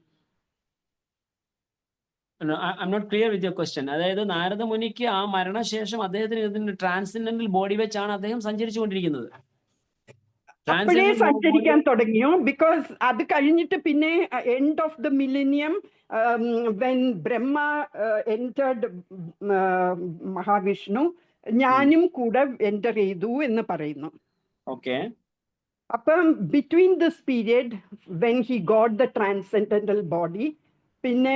I'm not clear with your question. അതായത് നാരദ മുനിക്ക് ആ മരണശേഷം അദ്ദേഹത്തിന് ട്രാൻസെൻഡന്റൽ ബോഡി വെച്ചാണ് അദ്ദേഹം സഞ്ചരിച്ചുകൊണ്ടിരിക്കുന്നത്. അപ്പോഴേ സഞ്ചരിക്കാൻ തുടങ്ങിയോ? ബിക്കോസ് അത് കഴിഞ്ഞിട്ട് പിന്നെ end of the millennium when Brahma entered Mahavishnu, ഞാനും കൂടെ എൻ്റർ ചെയ്തു എന്ന് പറയുന്നു. ഓക്കെ. അപ്പം between this period when he got the transcendental body, പിന്നെ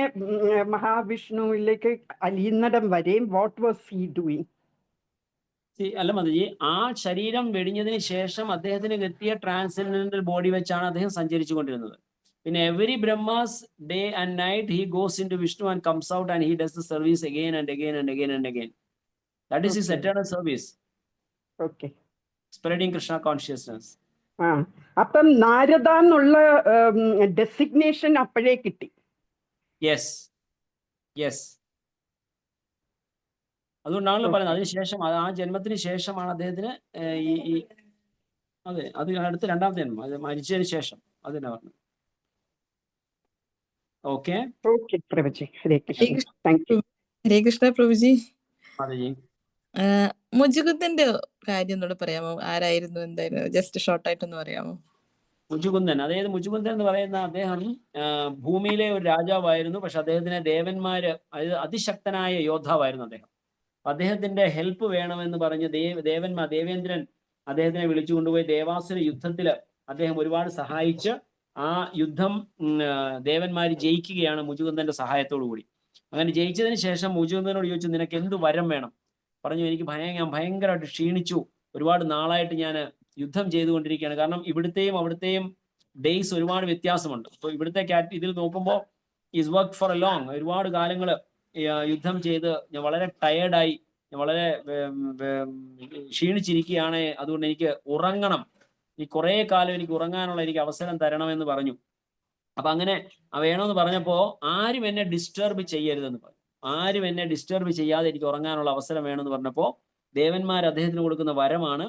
മഹാവിഷ്ണുവിലേക്ക് അലിയുന്നിടം വരെയും വാട്ട് വാസ് ഹി ഡൂയിങ്? അല്ല മതിജി, ആ ശരീരം വെടിഞ്ഞതിന് ശേഷം അദ്ദേഹത്തിന് കിട്ടിയ ട്രാൻസെൻഡന്റൽ ബോഡി വെച്ചാണ് അദ്ദേഹം സഞ്ചരിച്ചു കൊണ്ടിരുന്നത്. പിന്നെ every Brahma's day and night he goes in to Vishnu and comes out and he does the service again and again and again and again. That is his eternal service. Okay. Spreading Krishna consciousness. അപ്പം നാരദ എന്നുള്ള ഡെസിഗ്നേഷൻ അപ്പോഴേ കിട്ടി. യെസ്. അതുകൊണ്ടാണല്ലോ പറയുന്നത്, അതിനുശേഷം ആ ജന്മത്തിന് ശേഷമാണ് അദ്ദേഹത്തിന് അതെ, അത് അടുത്ത രണ്ടാമത്തെ ജന്മം, അത് മരിച്ചതിന് ശേഷം. അതിനാ പറഞ്ഞത്. ഓക്കെ. ഹരേ കൃഷ്ണ പ്രഭുജി. അതെജി, മുജുകുന്ദന്റെ കാര്യം എന്നോട് പറയാമോ? ആരായിരുന്നു, എന്തായിരുന്നു? ജസ്റ്റ് ഷോർട്ടായിട്ടൊന്ന് പറയാമോ? മുജുകുന്ദൻ, അതായത് മുജുകുന്ദൻ എന്ന് പറയുന്ന അദ്ദേഹം ഭൂമിയിലെ ഒരു രാജാവായിരുന്നു. പക്ഷെ അദ്ദേഹത്തിന് ദേവന്മാര്, അതായത് അതിശക്തനായ യോദ്ധാവായിരുന്നു അദ്ദേഹം. അദ്ദേഹത്തിന്റെ ഹെൽപ്പ് വേണമെന്ന് പറഞ്ഞ് ദേവേന്ദ്രൻ അദ്ദേഹത്തിനെ വിളിച്ചു കൊണ്ടുപോയി ദേവാസുര യുദ്ധത്തിൽ അദ്ദേഹം ഒരുപാട് സഹായിച്ച് ആ യുദ്ധം ദേവന്മാര് ജയിക്കുകയാണ് മുജുകുന്ദന്റെ സഹായത്തോടു കൂടി. അങ്ങനെ ജയിച്ചതിന് ശേഷം മുജുകുന്ദനോട് ചോദിച്ചു, നിനക്ക് എന്ത് വരം വേണം? പറഞ്ഞു, എനിക്ക് ഞാൻ ഭയങ്കരമായിട്ട് ക്ഷീണിച്ചു, ഒരുപാട് നാളായിട്ട് ഞാൻ യുദ്ധം ചെയ്തുകൊണ്ടിരിക്കുകയാണ്. കാരണം ഇവിടുത്തെയും അവിടുത്തെയും ഡേയ്സ് ഒരുപാട് വ്യത്യാസമുണ്ട്. അപ്പോൾ ഇവിടുത്തെ ഇതിൽ നോക്കുമ്പോൾ is work for A long, ഒരുപാട് കാലങ്ങൾ യുദ്ധം ചെയ്ത് ഞാൻ വളരെ ടയേർഡായി, ഞാൻ വളരെ ക്ഷീണിച്ചിരിക്കുകയാണ്. അതുകൊണ്ട് എനിക്ക് ഉറങ്ങണം, ഈ കുറേ കാലം എനിക്ക് ഉറങ്ങാനുള്ള എനിക്ക് അവസരം തരണമെന്ന് പറഞ്ഞു. അപ്പൊ അങ്ങനെ വേണമെന്ന് പറഞ്ഞപ്പോൾ ആരും എന്നെ ഡിസ്റ്റർബ് ചെയ്യരുതെന്ന് പറഞ്ഞു. ആരും എന്നെ ഡിസ്റ്റർബ് ചെയ്യാതെ എനിക്ക് ഉറങ്ങാനുള്ള അവസരം വേണമെന്ന് പറഞ്ഞപ്പോൾ ദേവന്മാർ അദ്ദേഹത്തിന് കൊടുക്കുന്ന വരമാണ്,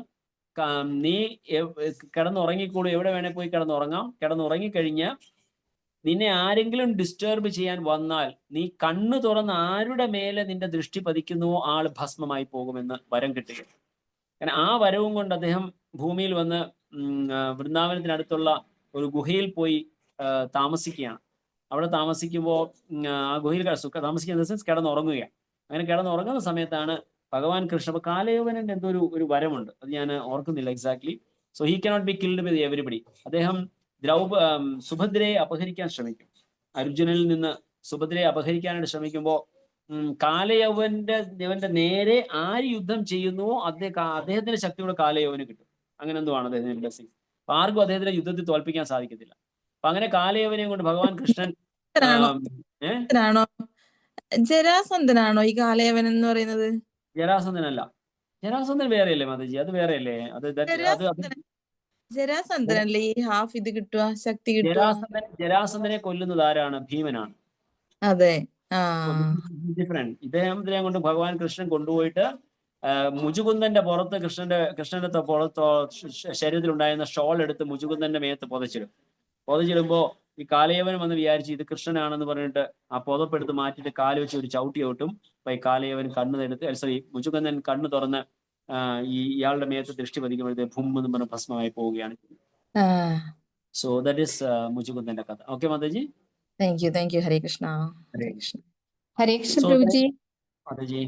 നീ കിടന്നുറങ്ങിക്കോളൂ, എവിടെ വേണേൽ പോയി കിടന്നുറങ്ങാം. കിടന്നുറങ്ങിക്കഴിഞ്ഞ് നിന്നെ ആരെങ്കിലും ഡിസ്റ്റർബ് ചെയ്യാൻ വന്നാൽ നീ കണ്ണു തുറന്ന് ആരുടെ മേലെ നിന്റെ ദൃഷ്ടി പതിക്കുന്നുവോ ആൾ ഭസ്മമായി പോകുമെന്ന് വരം കിട്ടുക. കാരണം ആ വരവും കൊണ്ട് അദ്ദേഹം ഭൂമിയിൽ വന്ന് വൃന്ദാവനത്തിനടുത്തുള്ള ഒരു ഗുഹയിൽ പോയി താമസിക്കുകയാണ്. അവിടെ താമസിക്കുമ്പോൾ ആ ഗുഹയിൽ താമസിക്കുന്ന സെൻസ് കിടന്നുറങ്ങുകയാണ്. അങ്ങനെ കിടന്നുറങ്ങുന്ന സമയത്താണ് ഭഗവാൻ കൃഷ്ണ, അപ്പൊ കാലയവനന്റെ എന്തോ ഒരു വരമുണ്ട്, അത് ഞാൻ ഓർക്കുന്നില്ല exactly. So he cannot be killed with everybody. അദ്ദേഹം സുഭദ്രയെ അപഹരിക്കാൻ ശ്രമിക്കും. അർജുനനിൽ നിന്ന് സുഭദ്രയെ അപഹരിക്കാനായിട്ട് ശ്രമിക്കുമ്പോൾ കാലയവന്റെ നേരെ ആര് യുദ്ധം ചെയ്യുന്നുവോ അദ്ദേഹത്തിന്റെ ശക്തിയുടെ കാലയവന് കിട്ടും. അങ്ങനെ എന്തോ ആണ് അദ്ദേഹത്തിന്റെ ബ്ലെസ്സിങ്. അപ്പൊ ആർക്കും അദ്ദേഹത്തിന്റെ യുദ്ധത്തിൽ തോൽപ്പിക്കാൻ സാധിക്കത്തില്ല. അപ്പൊ അങ്ങനെ കാലയവനെയും കൊണ്ട് ഭഗവാൻ കൃഷ്ണൻ ജരാസന്ധനാണോ ഈ കാലയവൻ എന്ന് പറയുന്നത്? ജരാസന്ധനല്ല, ജരാസന്ധൻ വേറെയല്ലേ മാതാജി? അത് വേറെയല്ലേ? ജരാസന്ധനല്ലേ ഈ ഹാഫ് ഇത് കിട്ടുക, ശക്തി കിട്ടുക? ജരാസന്ധനെ കൊല്ലുന്നത് ആരാണ്? ഭീമനാണ്. അതെ. ഡിഫറെന്റ്. ഇദ്ദേഹത്തിനെ കൊണ്ട് ഭഗവാൻ കൃഷ്ണൻ കൊണ്ടുപോയിട്ട് മുചുകുന്ദന്റെ പുറത്ത് കൃഷ്ണന്റെ പുറത്ത് ശരീരത്തിലുണ്ടായിരുന്ന ഷോൾ എടുത്ത് മുചുകുന്ദന്റെ മേത്ത് പുതച്ചിടുമ്പോ ഈ കാലയവൻ വന്ന് വിചാരിച്ച് ഇത് കൃഷ്ണനാണെന്ന് പറഞ്ഞിട്ട് ആ പുതപ്പെടുത്ത് മാറ്റിയിട്ട് കാല് വെച്ച് ഒരു ചവിട്ടി ഓട്ടും. അപ്പൊ ഈ കാലയവൻ മുചുകുന്ദൻ കണ്ണ് തുറന്ന് ഇയാളുടെ മേത്ത് ദൃഷ്ടി പതിക്കുമ്പോഴത്തെ ഭൂം എന്ന് പറഞ്ഞ ഭസ്മമായി പോവുകയാണ്. സോ ദാറ്റ് ഈസ് മുചുകുന്ദന്റെ കഥ. ഓക്കെ മാതാജി, താങ്ക് യു. ഹരേ കൃഷ്ണ. ഹരേ കൃഷ്ണ പ്രഭുജി. മാതാജി,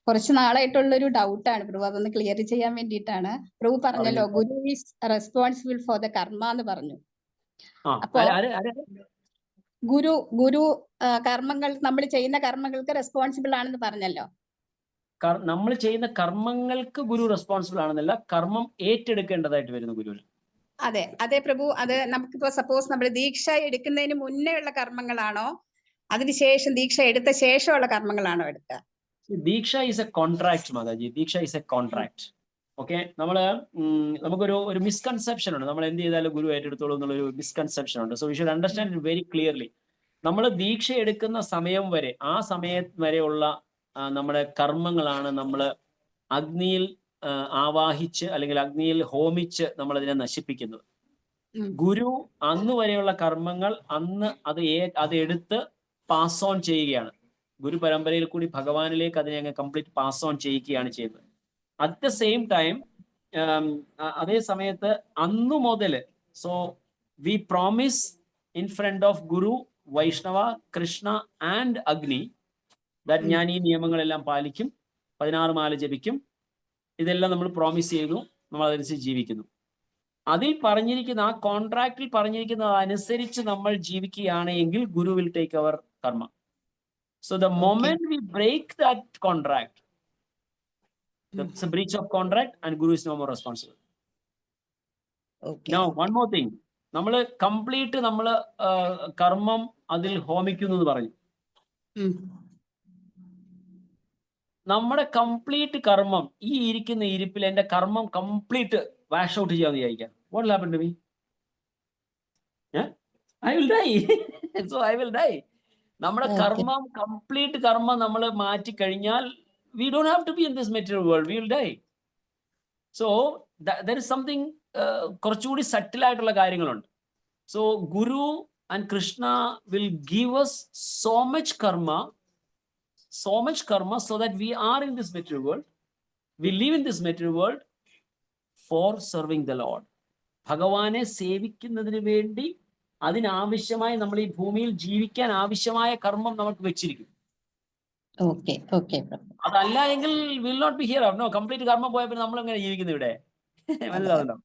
കുറച്ച് നാളായിട്ടുള്ള ഒരു ഡൗട്ടാണ് പ്രഭു, അതൊന്ന് ക്ലിയർ ചെയ്യാൻ വേണ്ടിയിട്ടാണ്. പ്രഭു പറഞ്ഞല്ലോ ഗുരു ഈസ് റെസ്പോൺസിബിൾ ഫോർ ദ കർമ്മ എന്ന് പറഞ്ഞു. അപ്പോ ഗുരു കർമ്മങ്ങൾ, നമ്മൾ ചെയ്യുന്ന കർമ്മങ്ങൾക്ക് റെസ്പോൺസിബിൾ ആണെന്ന് പറഞ്ഞല്ലോ. നമ്മൾ ചെയ്യുന്ന കർമ്മങ്ങൾക്ക് ഗുരു റെസ്പോൺസിബിൾ ആണെന്നല്ല, കർമ്മം ഏറ്റെടുക്കേണ്ടതായിട്ട് വരുന്ന ഗുരുവിന്. അതെ പ്രഭു. അത് നമുക്കിപ്പോ സപ്പോസ് നമ്മൾ ദീക്ഷ എടുക്കുന്നതിന് മുന്നേ ഉള്ള കർമ്മങ്ങളാണോ, അതിനുശേഷം ദീക്ഷ എടുത്ത ശേഷമുള്ള കർമ്മങ്ങളാണോ എടുക്കുക? ദീക്ഷ ഈസ് എ കോൺട്രാക്ട് മാതാജി. ദീക്ഷ ഈസ് എ കോൺട്രാക്ട്. ഓക്കെ, നമുക്കൊരു മിസ്കൺസെപ്ഷൻ ഉണ്ട്, നമ്മൾ എന്ത് ചെയ്താലും ഗുരു ഏറ്റെടുത്തോളൂ എന്നുള്ളൊരു മിസ്കൺസെപ്ഷൻ ഉണ്ട്. So we should understand it very clearly. നമ്മൾ ദീക്ഷ എടുക്കുന്ന സമയം വരെ, ആ സമയം വരെയുള്ള നമ്മുടെ കർമ്മങ്ങളാണ് നമ്മൾ അഗ്നിയിൽ ആവാഹിച്ച് അല്ലെങ്കിൽ അഗ്നിയിൽ ഹോമിച്ച് നമ്മൾ അതിനെ നശിപ്പിക്കുന്നത്. ഗുരു അന്ന് വരെയുള്ള കർമ്മങ്ങൾ അത് എടുത്ത് പാസ് ഓൺ ചെയ്യുകയാണ്. ഗുരു പരമ്പരയിൽ കൂടി ഭഗവാനിലേക്ക് അതിനെ അങ്ങ് കംപ്ലീറ്റ് പാസ് ഓൺ ചെയ്യുകയാണ് ചെയ്യുന്നത്. അറ്റ് ദ സെയിം ടൈം അതേ സമയത്ത് അന്നു മുതൽ so we promise in front of guru, Vaishnava, Krishna and Agni that ഞാൻ ഈ നിയമങ്ങളെല്ലാം പാലിക്കും, 16 മാല ജപിക്കും, ഇതെല്ലാം നമ്മൾ പ്രോമിസ് ചെയ്യുന്നു, നമ്മൾ അതനുസരിച്ച് ജീവിക്കുന്നു. അതിൽ പറഞ്ഞിരിക്കുന്ന ആ കോൺട്രാക്റ്റിൽ പറഞ്ഞിരിക്കുന്നത് അനുസരിച്ച് നമ്മൾ ജീവിക്കുകയാണ് എങ്കിൽ ഗുരു വിൽ ടേക്ക് അവർ കർമ്മ. So the moment we break that contract, that's a breach of contract and Guru is no more responsible. Now one more thing, നമ്മൾ കംപ്ലീറ്റ് കർമ്മം അതിൽ ഹോമിക്കുന്നു എന്ന് പറഞ്ഞു. നമ്മുടെ കംപ്ലീറ്റ് കർമ്മം ഈ ഇരിക്കുന്ന ഇരിപ്പിൽ എന്റെ കർമ്മം കംപ്ലീറ്റ് വാഷ് ഔട്ട് ചെയ്യാന്ന് വിചാരിക്കാം. What will happen to me? I will die. So I will die. നമ്മുടെ കർമ്മം കംപ്ലീറ്റ് കർമ്മം നമ്മൾ മാറ്റി കഴിഞ്ഞാൽ we don't have to be in this material world, we will die. So there is something കുറച്ചുകൂടി സട്ടിൽ ആയിട്ടുള്ള കാര്യങ്ങളുണ്ട്. So Guru and Krishna will give us so much karma so that we are in this material world, we live in this material world for serving the Lord. ഭഗവാനെ സേവിക്കുന്നതിന് വേണ്ടി അതിനാവശ്യമായി നമ്മൾ ഈ ഭൂമിയിൽ ജീവിക്കാൻ ആവശ്യമായ കർമ്മം നമുക്ക് വെച്ചിരിക്കും. അതല്ല എങ്കിൽ will not be here. No, complete കർമ്മം പോയപ്പോൾ നമ്മൾ എങ്ങനെ ജീവിക്കുന്നു ഇവിടെ? മനസ്സിലാവുന്നുണ്ടോ?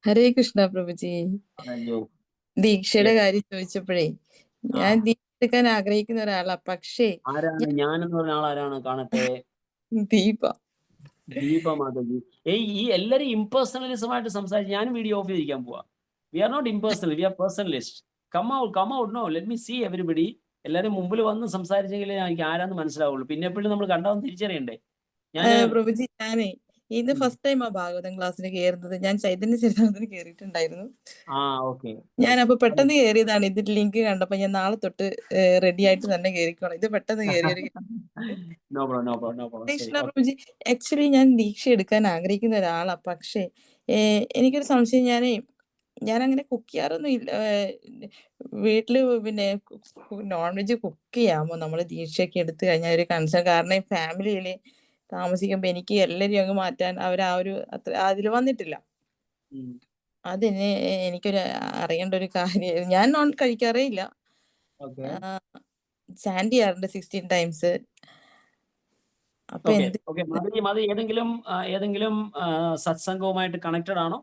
ഹരേ കൃഷ്ണ പ്രഭുജി. ദീക്ഷയുടെ കാര്യം ചോദിച്ചപ്പോഴേ, ഞാൻ ദീക്ഷ എടുക്കാൻ ആഗ്രഹിക്കുന്ന ഒരാളാ. പക്ഷേ ഞാനെന്ന് പറഞ്ഞ ആളാരാണ്? കാണട്ടെ. ദീപ മാതാജി. ഈ എല്ലാരും ഇംപേഴ്സണലിസം ആയിട്ട് സംസാരിച്ച് ഞാനും വീഡിയോ ഓഫ് ചെയ്തിരിക്കാൻ പോവാ. We are not impersonal, we are personalist. Come out no, let me see everybody. എല്ലാരും മുമ്പിൽ വന്ന് സംസാരിച്ചെങ്കിലേ എനിക്ക് ആരാന്ന് മനസ്സിലാവുള്ളൂ. പിന്നെ എപ്പോഴും നമ്മൾ കണ്ടാവും തിരിച്ചറിയണ്ടേ. പ്രഭുജി, ഞാനേ ഇത് ഫസ്റ്റ് ടൈം ആ ഭാഗവതം ക്ലാസ്സിന് കയറുന്നത്. ഞാൻ ചൈതന്യ ചരിത്രത്തിന് കയറിയിട്ടുണ്ടായിരുന്നു. ഞാൻ അപ്പൊ പെട്ടെന്ന് കയറിയതാണ്. ഇതിന്റെ ലിങ്ക് കണ്ടപ്പോ ഞാൻ നാളെ തൊട്ട് റെഡി ആയിട്ട് തന്നെ കയറിക്കോളാം. ഇത് പെട്ടെന്ന് കയറിയൊരു no problem, no problem, no problem. ശരി, കൃഷ്ണ ഓക്കെ. പ്രഭുജി, ആക്ച്വലി ഞാൻ ദീക്ഷ എടുക്കാൻ ആഗ്രഹിക്കുന്ന ഒരാളാ. പക്ഷേ എനിക്കൊരു സംശയം. ഞാൻ അങ്ങനെ കുക്ക് ചെയ്യാറൊന്നും ഇല്ല. വീട്ടില് പിന്നെ നോൺ വെജ് കുക്ക് ചെയ്യാമോ നമ്മൾ ദീക്ഷയൊക്കെ എടുത്തു കഴിഞ്ഞാൽ? ഒരു കൺസേൺ. കാരണം ഫാമിലിയിൽ താമസിക്കുമ്പോൾ എനിക്ക് എല്ലാവരും അങ്ങ് മാറ്റാൻ അതിൽ വന്നിട്ടില്ല. എനിക്കൊരു അറിയേണ്ട ഒരു കാര്യം. ഞാൻ നോൺ കഴിക്കാറേ ഇല്ല. ഓക്കെ, ചാൻഡ് ചെയ്യാറുണ്ട് 16 ടൈംസ്. അപ്പൊ ഓക്കെ, എന്ത് ഓക്കെ. മതി ഏതെങ്കിലും സത്സംഗവുമായിട്ട് കണക്റ്റഡ് ആണോ?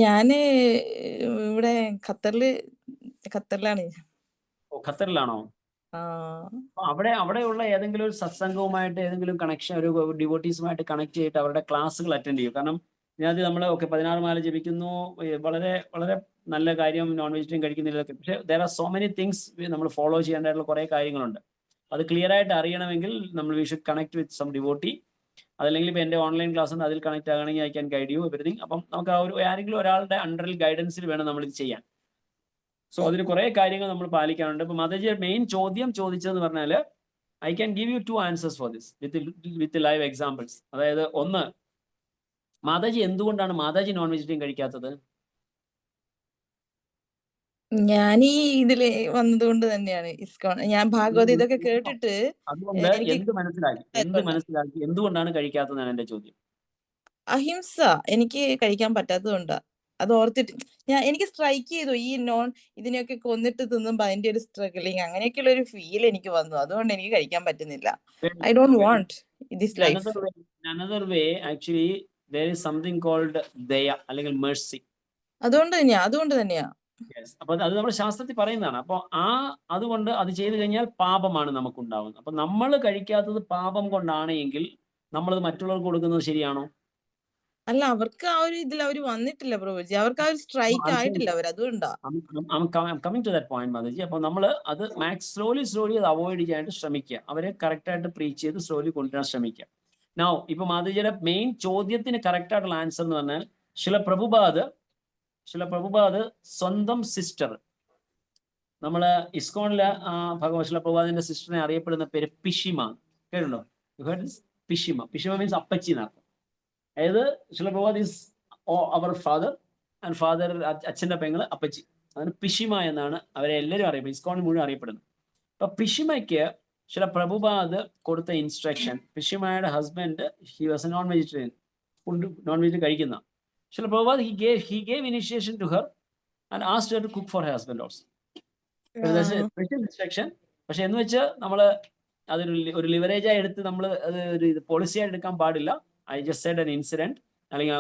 ഞാന് ഇവിടെ ഖത്തറിലാണ്. ഓ, ഖത്തറിലാണോ? ആ അപ്പൊ അവിടെയുള്ള ഏതെങ്കിലും ഒരു സത്സംഗവുമായിട്ട് ഏതെങ്കിലും കണക്ഷൻ, ഒരു ഡിവോട്ടീസുമായിട്ട് കണക്ട് ചെയ്തിട്ട് അവരുടെ ക്ലാസ്സുകൾ അറ്റൻഡ് ചെയ്യും. കാരണം ഇതിനകത്ത് നമ്മൾ 16 മാല ജപിക്കുന്നു, വളരെ വളരെ നല്ല കാര്യം, നോൺ വെജിറ്റേറിയൻ കഴിക്കുന്നില്ലതൊക്കെ. പക്ഷേ there are so many things നമ്മൾ ഫോളോ ചെയ്യേണ്ടതായിട്ടുള്ള കുറേ കാര്യങ്ങളുണ്ട്. അത് ക്ലിയർ ആയിട്ട് അറിയണമെങ്കിൽ we should connect with some devotee. അതല്ലെങ്കിൽ ഇപ്പോൾ എൻ്റെ ഓൺലൈൻ ക്ലാസ് ഉണ്ട്, അതിൽ കണക്ട് ആകണമെങ്കിൽ I can guide you everything. അപ്പം നമുക്ക് ആരെങ്കിലും ഒരാളുടെ അണ്ടറിൽ ഗൈഡൻസിൽ വേണം നമ്മളിത് ചെയ്യാൻ. സോ അതിന് കുറേ കാര്യങ്ങൾ നമ്മൾ പാലിക്കാനുണ്ട്. ഇപ്പൊ മാതാജിയുടെ മെയിൻ ചോദ്യം ചോദിച്ചതെന്ന് പറഞ്ഞാൽ, I can give you 2 answers for this with live examples. അതായത് ഒന്ന്, മാതാജി എന്തുകൊണ്ടാണ് മാതാജി നോൺ വെജിറ്റേറിയൻ കഴിക്കാത്തത്? ഞാൻ ഈ ഇതില് വന്നതുകൊണ്ട് തന്നെയാണ്. ഇസ്കോൺ, ഞാൻ ഭാഗവത് ഇതൊക്കെ കേട്ടിട്ട് അതുകൊണ്ട് എനിക്ക് മനസ്സിലാക്കി എന്തുകൊണ്ടാണ് കഴിക്കാത്തതെന്നാണ് എന്റെ ചോദ്യം. അഹിംസ എനിക്ക് കഴിക്കാൻ പറ്റാത്തതുകൊണ്ടാ. അത് ഓർത്തിട്ട് എനിക്ക് സ്ട്രൈക്ക് ചെയ്തു. ഈ ഇതിനെയൊക്കെ കൊന്നിട്ട് തിന്നുമ്പോ അതിന്റെ ഒരു സ്ട്രഗിളിങ്, അങ്ങനെയൊക്കെയുള്ള ഒരു ഫീൽ എനിക്ക് വന്നു. അതുകൊണ്ട് എനിക്ക് കഴിക്കാൻ പറ്റുന്നില്ല. I don't want this life. Another way, actually, there is something called ദയ അല്ലെങ്കിൽ mercy. അതുകൊണ്ട് തന്നെയാ. അപ്പൊ അത് നമ്മൾ ശാസ്ത്രത്തിൽ പറയുന്നതാണ്. അപ്പൊ അതുകൊണ്ട് അത് ചെയ്തു കഴിഞ്ഞാൽ പാപമാണ് നമുക്ക് ഉണ്ടാവുന്നത്. അപ്പൊ നമ്മൾ കഴിക്കാത്തത് പാപം കൊണ്ടാണ് എങ്കിൽ നമ്മളത് മറ്റുള്ളവർക്ക് കൊടുക്കുന്നത് ശരിയാണോ? അല്ല, അവർക്ക് ആ ഒരു ഇതിൽ അവർ വന്നിട്ടില്ല പ്രഭുജി. അവർക്ക് ആ ഒരു സ്ട്രൈക്ക് ആയിട്ടില്ല. അവർ അതുകൊണ്ടാ. Coming to that point mataji. അപ്പൊ നമ്മൾ അത് സ്ലോലി അത് അവോയ്ഡ് ചെയ്യാനായിട്ട് ശ്രമിക്കുക. അവരെ കറക്റ്റായിട്ട് പ്രീച്ച് ചെയ്ത് സ്ലോലി കൊണ്ടുവരാൻ ശ്രമിക്കുക. നൗ ഇപ്പൊ മാതാജിയുടെ മെയിൻ ചോദ്യത്തിന് കറക്റ്റ് ആയിട്ടുള്ള ആൻസർ എന്ന് പറഞ്ഞാൽ, ശില പ്രഭുപാദ് സ്വന്തം സിസ്റ്റർ, നമ്മള് ഇസ്കോണില് ഭഗവാൻ ശില പ്രഭുപാദിന്റെ സിസ്റ്ററിനെ അറിയപ്പെടുന്ന പേര് പിഷിമ. കേട്ടുണ്ടോ? പിഷിമ മീൻസ് അപ്പച്ചി എന്നർത്ഥം. അതായത് Srila Prabhupad is our father and father, അച്ഛന്റെ പെങ്ങള് അപ്പച്ചി. അതിന് പിഷിമ എന്നാണ് അവരെ എല്ലാവരും അറിയപ്പെടുന്നത്, ഇസ്കോണിൽ മുഴുവൻ അറിയപ്പെടുന്നത്. അപ്പൊ പിഷിമയ്ക്ക് ശില പ്രഭുപാദ് കൊടുത്ത ഇൻസ്ട്രക്ഷൻ, പിഷിമയുടെ husband he was a non vegetarian, food non vegetarian കഴിക്കുന്ന. Srila Prabhupada, he gave initiation to her and asked her to cook for her husband also. That's a special instruction. പക്ഷെ എന്ന് വെച്ചാൽ നമ്മള് അതൊരു ലിവറേജായി എടുത്ത് നമ്മൾ അത് ഒരു പോളിസി ആയിട്ട് എടുക്കാൻ പാടില്ല. I just said an incident, അല്ലെങ്കിൽ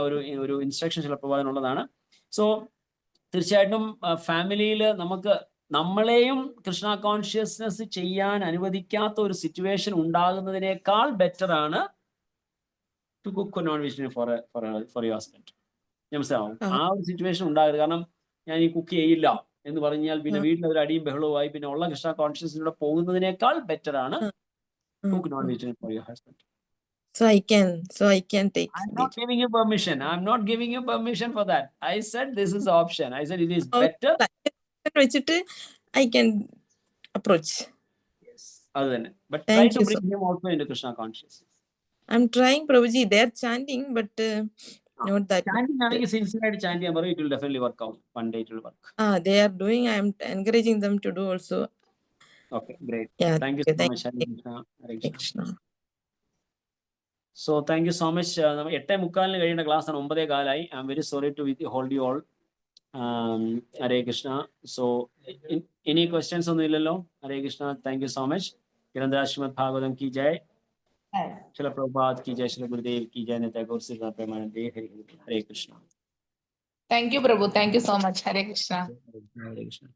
ഒരു ഇൻസ്ട്രക്ഷൻ ശില പ്രഭാതനുള്ളതാണ്. സോ തീർച്ചയായിട്ടും ഫാമിലിയിൽ നമ്മളെയും കൃഷ്ണ കോൺഷ്യസ്നെസ് ചെയ്യാൻ അനുവദിക്കാത്ത ഒരു സിറ്റുവേഷൻ ഉണ്ടാകുന്നതിനേക്കാൾ ബെറ്റർ ആണ് to cook non vegetarian for your husband. മനസ്സിലാവും? ആ ഒരു സിറ്റുവേഷൻ ഉണ്ടാകരുത്. കാരണം ഞാൻ ഈ കുക്ക് ചെയ്യില്ല എന്ന് പറഞ്ഞാൽ പിന്നെ വീട്ടിൽ ഒരു അടിയും ബഹളവുമായി പിന്നെ ഉള്ള കൃഷ്ണ കോൺഷ്യസിലൂടെ പോകുന്നതിനേക്കാൾ ബെറ്റർ ആണ് cook non vegetarian for your husband. So I can take. I'm not giving you permission for that. I said this is the option. I said it is better. വെച്ചിട്ട് I can approach. Yes, അത് തന്നെ. But try to bring him also into Krishna consciousness. I'm trying, Prabhuji. They're chanting, but not that. Chanting ആണെങ്കിൽ സിൻസിയറായിട്ട് ചാൻറ്റ് ചെയ്യാൻ പറയും. It will definitely work out. One day it will work. They are doing. I am encouraging them to do also. Okay, great. Yeah, thank you so much. Hare Krishna. So thank you so much. 8:45 കഴിയേണ്ട class ആണ്, 9:15 ആയി. I am very sorry to hold you all. Hare Krishna. So any questions ഒന്നും ഇല്ലല്ലോ? Hare Krishna. Thank you so much. Grandhara Srimad Bhagavatam ki jai. Srila Prabhupada ki jai. Srila Gurudev ki jai. Tagore Srila Premanande. Hare Krishna. Thank you, Prabhu. Thank you so much. Hare Krishna. Hare Krishna.